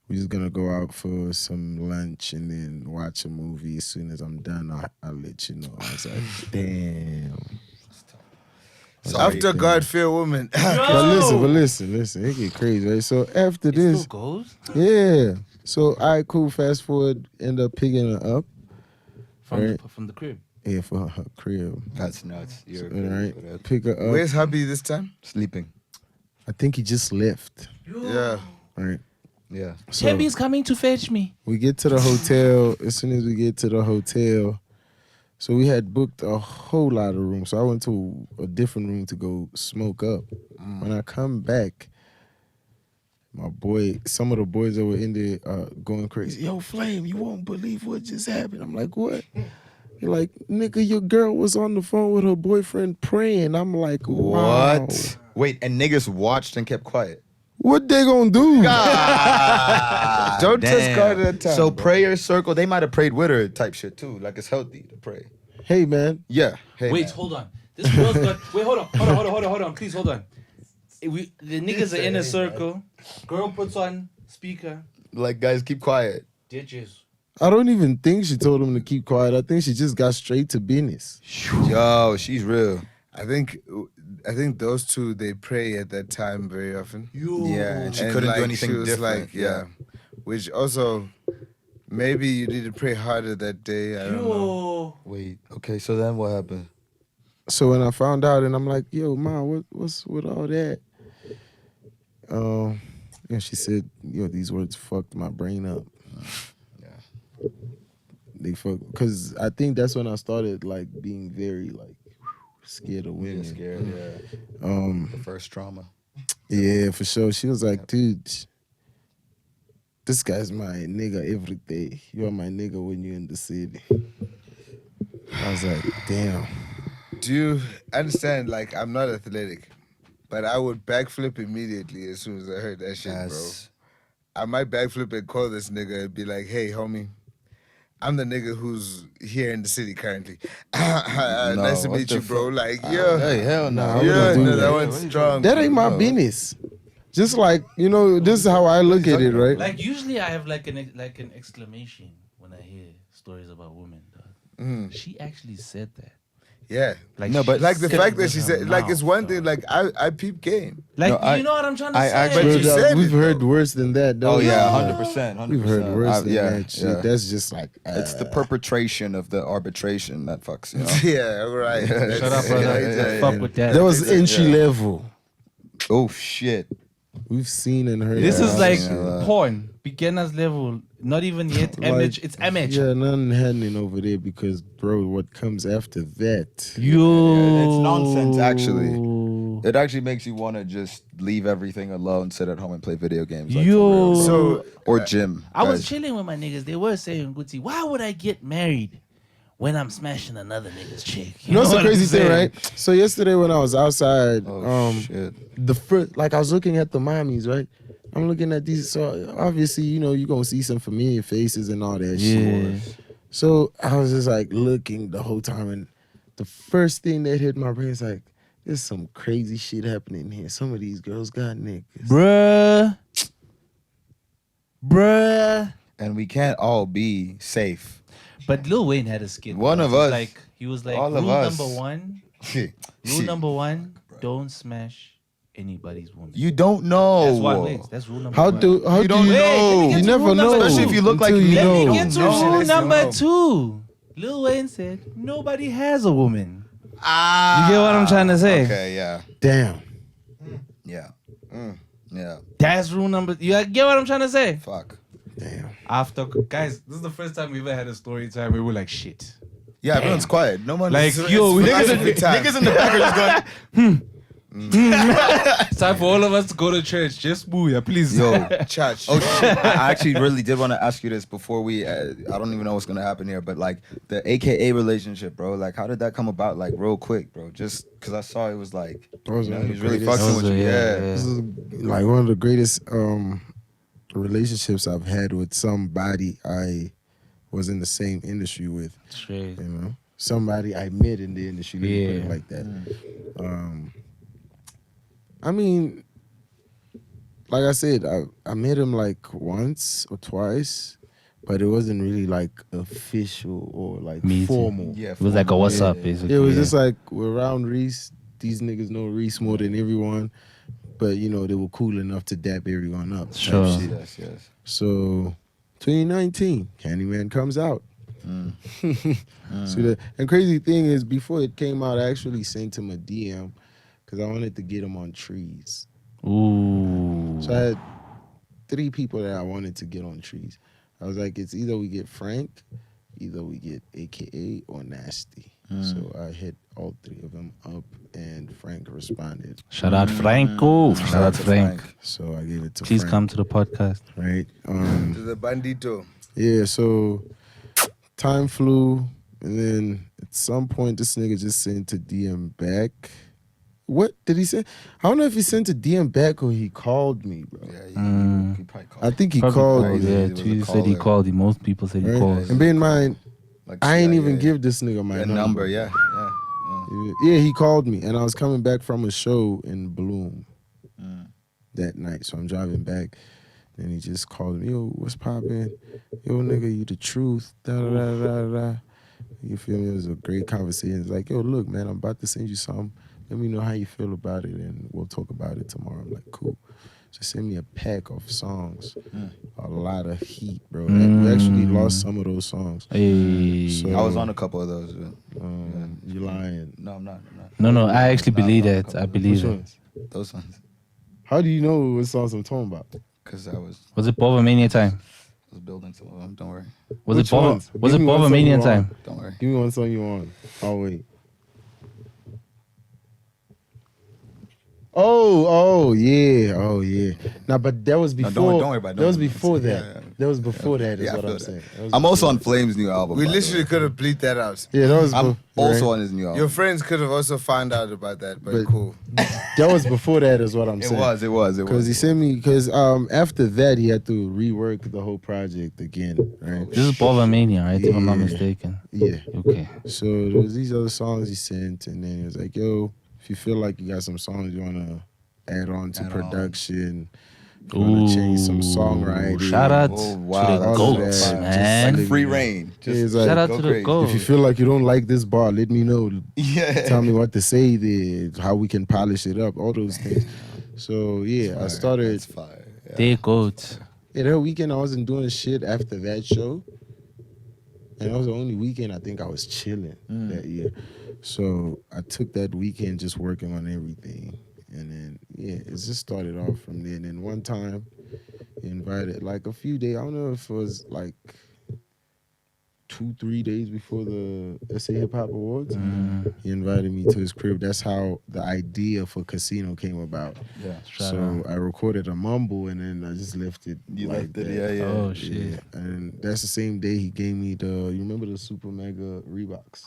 we're just gonna go out for some lunch and then watch a movie. As soon as I'm done, I'll let you know. I was like, damn. So after God fear woman. But listen, it get crazy, right? So after It this, still goes yeah. So all right, cool. Fast forward, end up picking her up. from the crib. Yeah, for her crib. That's nuts. You're All right, pick her up. Where's hubby this time? sleeping. I think he just left. Yeah. Right. Yeah. So Tabby's coming to fetch me. we get to the hotel. As soon as we get to the hotel, so we had booked a whole lot of rooms. So I went to a different room to go smoke up. When I come back, my boy, some of the boys that were in there going crazy. Yo, Flame, you won't believe what just happened. I'm like, what? You're like, nigga, your girl was on the phone with her boyfriend praying. I'm like, wow. What? Wait, and niggas watched and kept quiet. What they gonna do? Don't test God at that time. So bro. prayer circle, they might have prayed with her type shit too. Like it's healthy to pray. Hey, man. Yeah. Hey, Wait, man. hold on. This girl's got. Wait, hold on. Please hold on. The niggas are in a circle. Girl puts on speaker. Like guys, keep quiet. Ditches. I don't even think she told him to keep quiet. I think she just got straight to business. Yo, she's real. I think those two, they pray at that time very often. Yeah, and she And, couldn't like, do anything she was different. Like, yeah. Which also, maybe you need to pray harder that day. I don't know. Wait. Okay. So then what happened? So when I found out, and I'm like, yo, Ma, what's with all that? And she said, yo, these words fucked my brain up. Yeah. They fucked, because I think that's when I started like being very like scared of women. Scared. Yeah. The first trauma. Yeah, for sure. She was like, dude, this guy's my nigga every day. You're my nigga when you're in the city. I was like, damn. Do you understand? Like, I'm not athletic, but I would backflip immediately as soon as I heard that shit, bro. I might backflip and call this nigga and be like, hey, homie, I'm the nigga who's here in the city currently. Nice to what meet the you, bro. fuck? Like, yeah. Hey, hell no. Nah, I Yeah, wouldn't do no, that that. one's strong. That ain't my business. Just like, you know, this is how I look at it, right? Like usually I have like an exclamation when I hear stories about women. Dog. She actually said that. Yeah. Like No, but Like the said fact it that with she her said, like, it's mouth, one dog. thing, like, I peep game. Like No, you know what I'm trying to I say. actually- But you said We've it, heard though. worse than that, though. Oh yeah, No. 100%. We've heard worse than that shit. Yeah. That's just like, It's the perpetration of the arbitration that fucks, you know? Yeah, right. Shut up, brother. Fuck with that. that was entry level. Oh shit. We've seen and heard. This that. is like Yeah. porn, beginner's level. Not even yet amateur. It's amateur. Yeah, nothing happening over there because, bro, what comes after that? Yo, It's nonsense, actually. It actually makes you want to just leave everything alone, sit at home and play video games. Like, for Yo. real. So, Or gym. I was guys. chilling with my niggas. They were saying, Gucci, why would I get married when I'm smashing another nigga's chick? You know what's the what I'm crazy thing, saying? right? So yesterday when I was outside, Oh shit. the first, like I was looking at the mommies, right? I'm looking at these. So obviously, you know, you're gonna see some familiar faces and all that shit. So I was just like looking the whole time, and the first thing that hit my brain is like, there's some crazy shit happening here. Some of these girls got niggas. Bruh. And we can't all be safe. But Lil Wayne had a skit. One bro. of He was us. Like, he was like, All of rule us. number one Rule number 1: don't smash anybody's woman. You don't know. That's one way. That's rule number How 1. do You don't you know. You to never rule number know, Especially if you look like until me. you Let know. me get to No. rule Yes, number no. 2. Lil Wayne said nobody has a woman. You get what I'm trying to say? Okay, yeah. Damn. Yeah. Yeah. That's rule number. You get what I'm trying to say? Fuck. Damn. After guys, this is the first time we ever had a story time where we're like, shit. Yeah, everyone's quiet. No one. Like, it's yo, niggas in the back are just going. It's time for all of us to go to church. Just booyah, please. Yo, Church. oh shit! I actually really did want to ask you this before we. I don't even know what's gonna happen here, but like the AKA relationship, bro. Like, how did that come about? Like, real quick, bro. Just because I saw it was like, Those you know, are he the was really greatest- fucking with you. Yeah. This is like one of the greatest relationships I've had with somebody I was in the same industry with. Straight. You know, somebody I met in the industry. Let me put it like that. I mean, like I said, I met him like once or twice, but it wasn't really like official or like Meeting. formal. Yeah. It was like a what's Yeah. up, basically. It was just like we're around Reese. These niggas know Reese more than everyone, but you know they were cool enough to dap everyone up. type Sure. shit. Yes. So 2019, Candyman comes out. So and crazy thing is, before it came out, I actually sent him a DM because I wanted to get him on Trees. Ooh. So I had 3 people that I wanted to get on Trees. I was like, it's either we get Frank, either we get AKA or Nasty. So I hit all 3 of them up, and Frank responded. Shout out Franco. Shout out Frank. So I gave it to Please Frank. come to the podcast. Right. To the bandito. Yeah, so time flew, and then at some point, this nigga just sent a DM back. What did he say? I don't know if he sent a DM back or he called me, bro. Yeah. He probably called. I think he Probably called called, me. yeah, He was a Tweety said he caller. called him. Most people said he Right? called. And bear in mind, Like, I ain't even CIA. give this nigga my a number. number. Yeah. Yeah, he called me, and I was coming back from a show in Bloom that night. So I'm driving back, and he just called me. Yo, what's poppin'? Yo, nigga, you the truth. Da da da da da. You feel me? It was a great conversation. It's like, yo, look, man, I'm about to send you something. Let me know how you feel about it, and we'll talk about it tomorrow. I'm like, cool. Just send me a pack of songs. A lot of heat, bro. We actually lost some of those songs. Hey. So- I was on a couple of those. You lying. No, I'm not. No, I actually believe I'm on a that. couple I of believe Which it. ones? Those ones. How do you know what songs I'm talking about? Because I was Was it Bova Mania time? building some of them. Don't worry. Was Which it Bova? ones? Was it Give me one Bova song Mania you want. time? Don't worry. Give me one song you want. I'll wait. Oh, yeah. Nah, but that was No, before. don't worry about it. That was Don't worry. before that. Yeah. That was before that. Is Yeah, I what feel I'm that. saying. That was I'm also before on Flame's new album. We by the literally way. could have bleeped that out. that. Yeah, that was. I'm also right? on his new album. Your friends could have also found out about that, but cool. That was before that. Is what I'm It saying. was. Because he sent me. Because after that he had to rework the whole project again. Right. This is Bova Mania, right? If I'm not Yeah. mistaken. Yeah. Okay. So there was these other songs he sent, and then he was like, "Yo, if you feel like you got some songs you wanna add on to Add on. production, you wanna change some songwriting." Shout out Oh, to wow, the that's all of goats, that. man. Like free reign. Yeah, Just it's like, Shout out go to the crazy. goats. if you feel like you don't like this bar, let me know. yeah. Tell me what to say there, how we can polish it up, all those things. So yeah, I started. That's fire. Yeah. They goats. Yeah, that weekend I wasn't doing shit after that show. And that was the only weekend I think I was chilling that year. So I took that weekend just working on everything. And then, yeah, it just started off from there. And then one time, he invited, like a few days, I don't know if it was like 2-3 days before the SA Hip Hop Awards. He invited me to his crib. That's how the idea for Casino came about. Yeah. So I recorded a mumble and then I just left it. You like left it, that. yeah. Oh shit. Yeah, and that's the same day he gave me you remember the Super Mega Reeboks?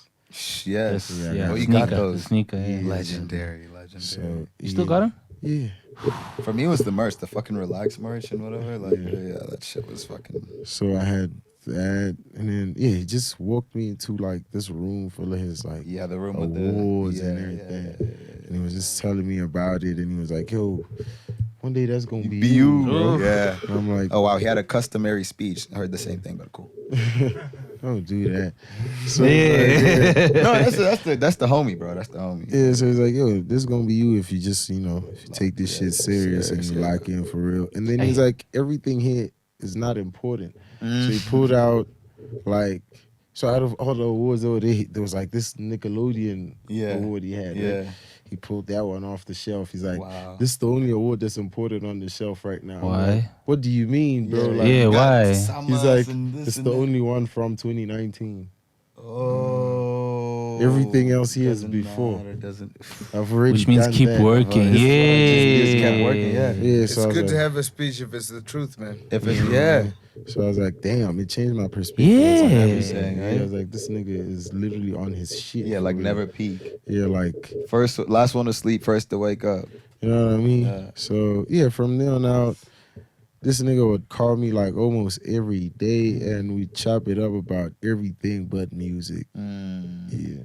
Yes. Yeah. Oh, you Sneaker. got those. The sneaker. Yeah. Legendary. So You still got him? Yeah. For me, it was the merch, the fucking relax merch and whatever. Like, yeah, that shit was fucking. So I had that, and then he just walked me into like this room full of his like Yeah, the room awards with the and everything, and he was just telling me about it, and he was like, "Yo, one day that's gonna be you, bro." Yeah. And I'm like, Oh wow, he had a customary speech. I heard the same thing, but cool. don't do that. So No, that's the homie, bro. That's the homie. yeah, so it's like, yo, this is gonna be you if you just, if you take this shit serious and you lock in for real. And then he's like, everything here is not important. So he pulled out like, so out of all the awards there was like this Nickelodeon award he had. Yeah. Right? He pulled that one off the shelf. He's like, Wow. this is the only award that's important on the shelf right now. Why? Like, what do you mean, bro? Like, Yeah, why? he's like, it's the only one from 2019. Oh. Everything else here is doesn't before. matter, doesn't. I've already Which means done keep that. working. Just Yeah. kept working, yeah. Yeah, It's so I was good like, to have a speech if it's the truth, man. If it's So I was like, damn, it changed my perspective. Yeah. on Everything, Yeah, right? I was like, this nigga is literally on his shit. yeah, for like real. never peak. Yeah, like, Last one to sleep, first to wake up. you know what I mean? Yeah. So yeah, from there on out, this nigga would call me like almost every day and we chop it up about everything but music. Yeah.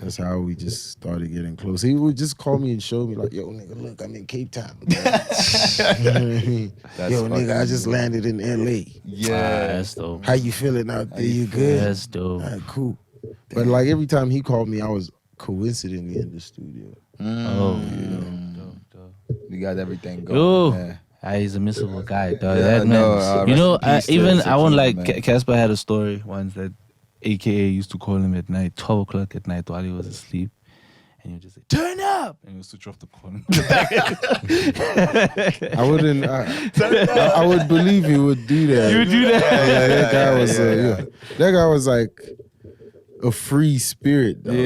That's how we just started getting close. He would just call me and show me like, yo, nigga, look, I'm in Cape Town. You know what I mean? That's Yo, nigga, I just fucking- landed in LA. Yeah. That's dope. How you feeling out there? You good? That's dope. All right, cool. But like every time he called me, I was coincidentally in the studio. Oh, Mm. dope. You got everything going. Yo. Yeah. He's a missable guy, dog. Yeah, that man. no, you rest know, in peace to even I won't Flvme, like man. Casper had a story once that AKA used to call him at night, 12 o'clock at night while he was asleep. And he would just say, turn up! And he would switch off the phone. I wouldn't. I would believe he would do that. You would do that? Yeah, that guy yeah, was. yeah. That guy was like a free spirit. Dog. Yeah.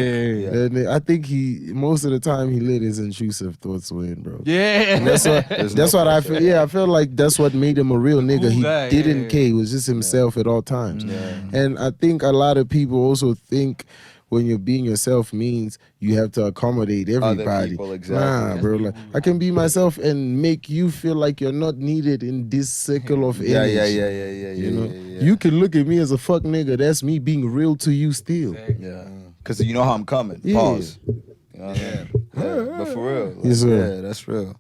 And I think most of the time he let his intrusive thoughts win, bro. Yeah. And that's what. That's what I feel. Yeah, I feel like that's what made him a real nigga. Cool He guy, didn't yeah. care. He was just himself at all times. And I think a lot of people also think when you're being yourself means you have to accommodate everybody. people, exactly. Nah, bro. Like, I can be myself and make you feel like you're not needed in this circle of Yeah, energy. yeah. You know, you can look at me as a fuck nigga. That's me being real to you still. Yeah. Because you know how I'm coming. Yeah. Pause. You know what I mean? Yeah, but for real. Like, Yes, sir. Yeah, that's real.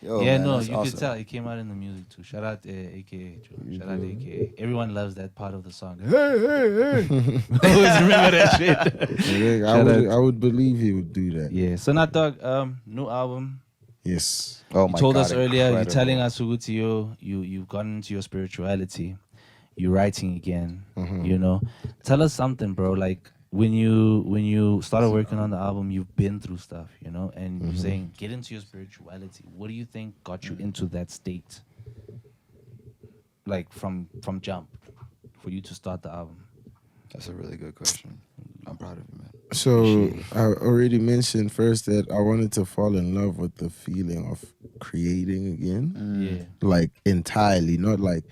Yo, Yeah, man, no, that's you awesome. could tell it came out in the music too. Shout out to AKA, Joe. Shout out to AKA. Everyone loves that part of the song. Hey, hey. Always remember that shit. Yeah, I would believe he would do that. Yeah. So now, dog, new album. Yes. Oh You my told God, us earlier. You're incredible. telling us, Ugutio, you've gone into your spirituality. You're writing again. You know, tell us something, bro. Like when you started working on the album, you've been through stuff, you know, and you're saying get into your spirituality. What do you think got you into that state? Like from jump, for you to start the album. That's a really good question. I'm proud of you, man. So I already mentioned first that I wanted to fall in love with the feeling of creating again. Yeah. Like entirely, not like,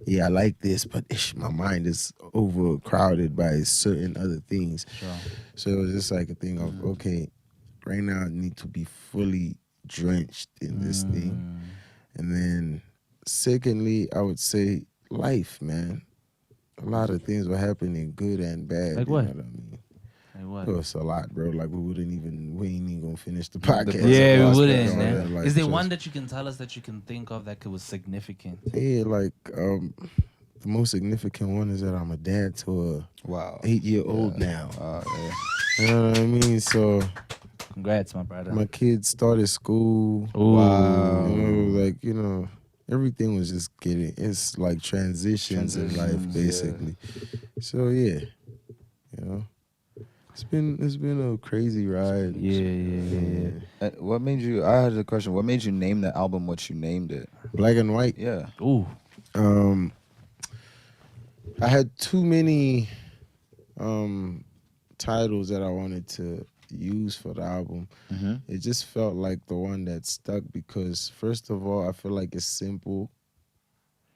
yeah, I like this, but my mind is overcrowded by certain other things. Sure. So it was just like a thing of, okay, right now I need to be fully drenched in this thing. And then secondly, I would say life, man. A lot of things were happening, good and bad. Like you what? know what I mean? Like what? It was a lot, bro. Like we ain't even gonna finish the podcast. Yeah, about we stuff wouldn't. like Man. that. Like, Is there just- one that you can tell us that you can think of that was significant? Yeah, like the most significant one is that I'm a dad to a Wow. 8-year-old now. Yeah. You know what I mean? So Congrats, my brother. my kids started school. Ooh. Everything was just it's like transitions in life, basically. So yeah, it's been a crazy ride. Yeah. What made you? I had a question. What made you name the album what you named it? Black and White. Yeah. Ooh. I had too many titles that I wanted to use for the album. It just felt like the one that stuck because first of all, I feel like it's simple.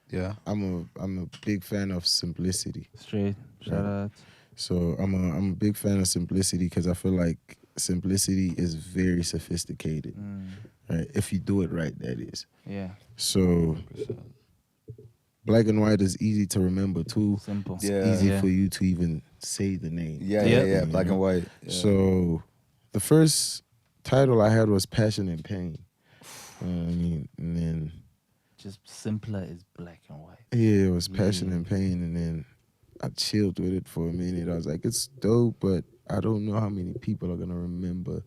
Yeah. I'm a big fan of simplicity. Straight. Shout out. So I'm a big fan of simplicity because I feel like simplicity is very sophisticated. Right? If you do it right, that is. Yeah. So Black and White is easy to remember too. Simple. It's Yeah. easy for you to even say the name. Yeah. Black and white. Yeah. So the first title I had was Passion and Pain. You know what I mean? And then Just simpler is black and white. yeah, it was Passion and Pain, and then I chilled with it for a minute. I was like, it's dope, but I don't know how many people are gonna remember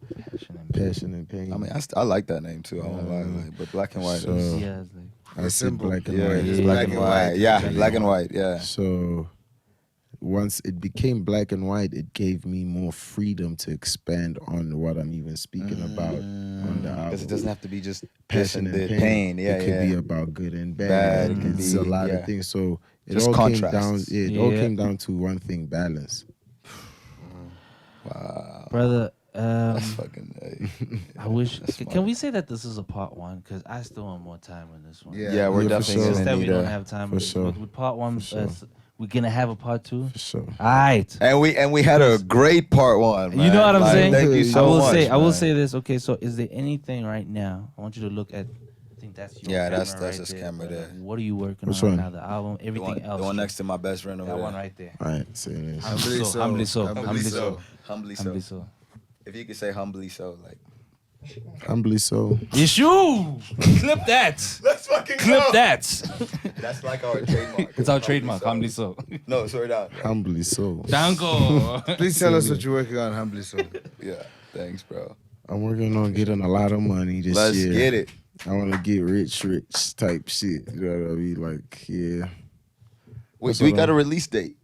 Passion and Pain. I mean, I like that name too. I won't lie, like, but Black and White. So- is, Yeah, it's like, I said Black and yeah, White. it's Black and White. Yeah, Black and White. Yeah. So once it became Black and White, it gave me more freedom to expand on what I'm even speaking about on the album. Because it doesn't have to be just Passion and Pain. Yeah, it could yeah. be about good and bad. Bad, it can It's a be, lot yeah. of things. So it Just all came contrasts. down. It all Yeah. came down to one thing: balance. Wow. brother. That's fucking. I wish. That's Can smart. we say that this is a part one? Because I still want more time on this one. Yeah, we're Yeah, for definitely sure. It's just gonna that we need don't a. have time. For with, sure. with part one, For sure. we're gonna have a part two. For sure. All right. And we had a great part one. You know what I'm Like, saying? Thank you so I will much. say. I will man. say this. Okay, so is there anything right now? I want you to look at. I think that's your Yeah, camera that's right his there. camera there. What are you working Which on one? now? The album, The everything one, else. the one next to my best friend over that there. one right there. All right, say this. Humbly so. Humbly so. Humbly Humbly so. so. Humbly so. Humbly so. If you could say humbly so, like. Humbly so. Yeshoo! Clip that. Let's fucking Clip that. That's like our trademark. It's our trademark. Humbly so. No, swear down. Humbly so. Dango. Please tell us what you're working on, humbly so. Yeah, thanks, bro. I'm working on getting a lot of money this Let's year. get it. I want to get rich type shit. You know what I mean? Like, yeah. Wait, That's do we what got a I'm- release date?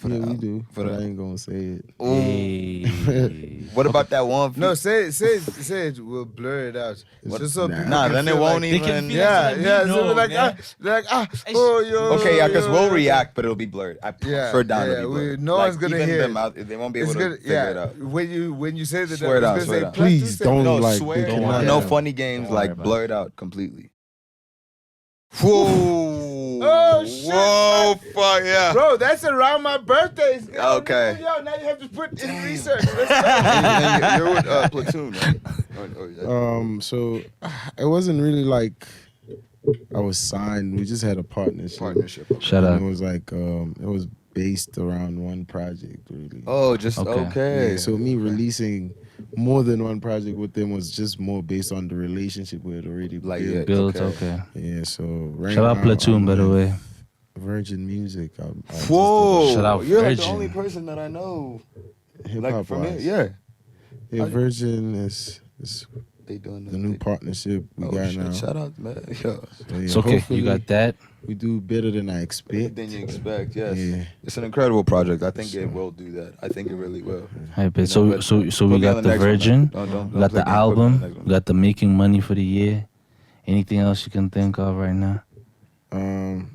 Yeah, the we album. do. For But the- I ain't gonna say it. Hey. What about that one? No, say it. We'll blur it out. Just so people Nah, can then it feel won't like, They can even. feel Yeah, Let me yeah. know, So we're like, man. oh, yo. Okay, yeah, because yo, we'll yo. react, but it'll be blurred. I Yeah, sure down yeah, it'll be blurred. no one's gonna even hear them it. out, they won't be able It's to gonna, figure it out. When you say that, Swear it it's out, gonna swear it say out. Please Plustwoseven. don't No, like. swear. they Don't cannot- worry No about it. funny games, Don't worry like about blurred out completely. Whoa! Oh, shit. Whoa! Fuck yeah! Bro, that's around my birthday. Yo, Okay. Yo, now you have to put in research. Let's go. And you're with Platoon, right? So it wasn't really like I was signed. We just had a partnership. Partnership. Shut And up. it was like it was based around one project really. Oh, just Okay. okay. Yeah, so me releasing more than one project with them was just more based on the relationship we had already Like, built. yeah. Built. Okay. Okay. Yeah, so right Shout out now, Platoon, I'm by the with way. Virgin Music. Whoa! Shout out You're like the Virgin. only person that I know. Hip Like hop from it, wise. yeah. Yeah, Virgin is They doing the new partnership we Oh, got shit. now. Shout out, man. Yeah. So, yeah, It's okay. hopefully You got that. We do better than I expect. Than you expect, yes. Yeah. It's an incredible project. I think it will do that. I think it really will. All right, but You know, so but so put we me on got the the next one, Virgin. man. Don't We got play the games. Put me on the album. next one. We got the making money for the year. Anything else you can think of right now?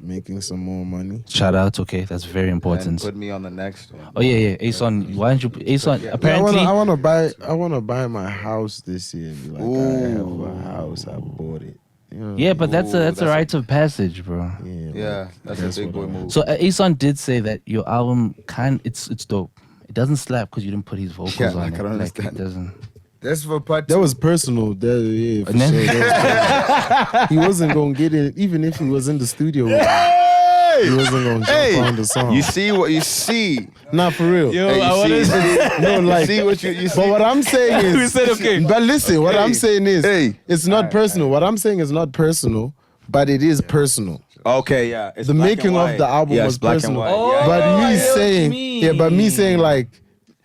Making some more money. Shout out. Okay, that's very And important. put me on the next one. Oh yeah. Ason, why don't you? Ason, Yeah, apparently. I want to buy my house this year. And be like, I have a house. I bought it. You know? Yeah, but that's Ooh, a that's a- rite of passage, bro. Yeah, that's a big boy move. So Ason did say that your album it's dope. It doesn't slap because you didn't put his vocals Yeah, on I it. can Like, understand. it doesn't. That's for part That two. was personal. Yeah, for And then- sure. That was- he wasn't gonna get it, even if he was in the studio. He wasn't gonna jump on the song. You see what you see. Not for real. Hey, you see, No, like. see what you see. But what I'm saying is, We said okay. But listen, what I'm saying is, Hey. it's not personal. What I'm saying is not personal, but it is personal. Okay, yeah. It's The black and making of white. the album Yes, was black personal. and white. Oh, yeah. But I me know what you saying, mean. yeah, but me saying like,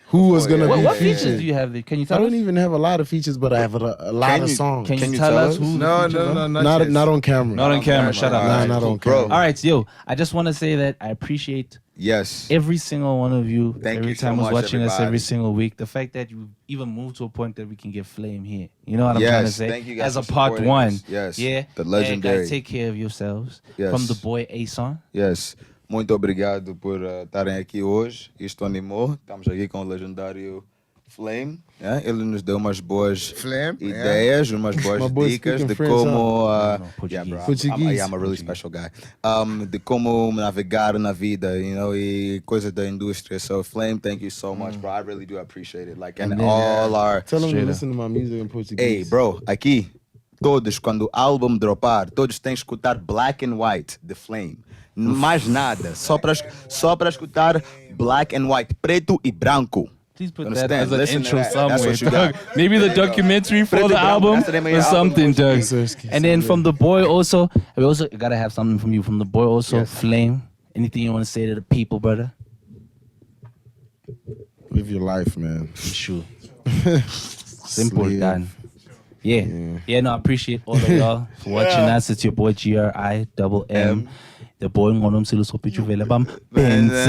who was gonna yeah. be What features featured? do you have there? Can you I tell don't us? even have a lot of features, but I have a lot Can of you- songs. Can you you tell tell us us? who? the No, features are? not yet. not on camera. Not on camera. Shut up. Nah, not on Bro. camera. All right, yo. I just want to say that I appreciate Yes. every single one of you. Thank every you so time who's much, watching us every everybody. single week. The fact that you even moved to a point that we can get Flame here. You know what I'm trying to Yes, say? thank you guys As a for part supporting one. us. Yes, Yeah. the And legendary. guys, take care of yourselves. Yes. From the boy Ason. Yes. Muito obrigado por estarem aqui hoje. Isto animou. Estamos aqui com o legendário Flame. Ele nos deu umas boas Flame, ideias, umas boas My boy dicas speaking de French, como. No, yeah, bro, Portuguese. I'm a really special guy. De como navegar na vida, you know, e coisas da indústria. So, Flame, thank you so much, bro. I really do appreciate it. Like, and all our. Tell them to Straight up. listen to my music in Portuguese. Hey, bro, aqui, todos, quando o álbum dropar, todos têm que escutar Black and White, The Flame. Mais nada, só para escutar Black and White, preto e branco. Please put Understand? that as an Listen to intro that. That's somewhere, what you Doug. got. Maybe the documentary for Preto the e branco, album that's the name of your or album, something, Doug. Portuguese. And then from the boy also, we also gotta have something from you. From the boy also, Yes. Flame. Anything you want to say to the people, brother? Live your life, man. Sure. Simple, Slave. done. Yeah, no, I appreciate all of y'all for watching us. It's your boy GRIMM. The boy Ngonom Siluso Pichuvele Bam Pensele.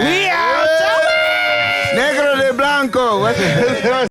We out! Negro de Blanco. What the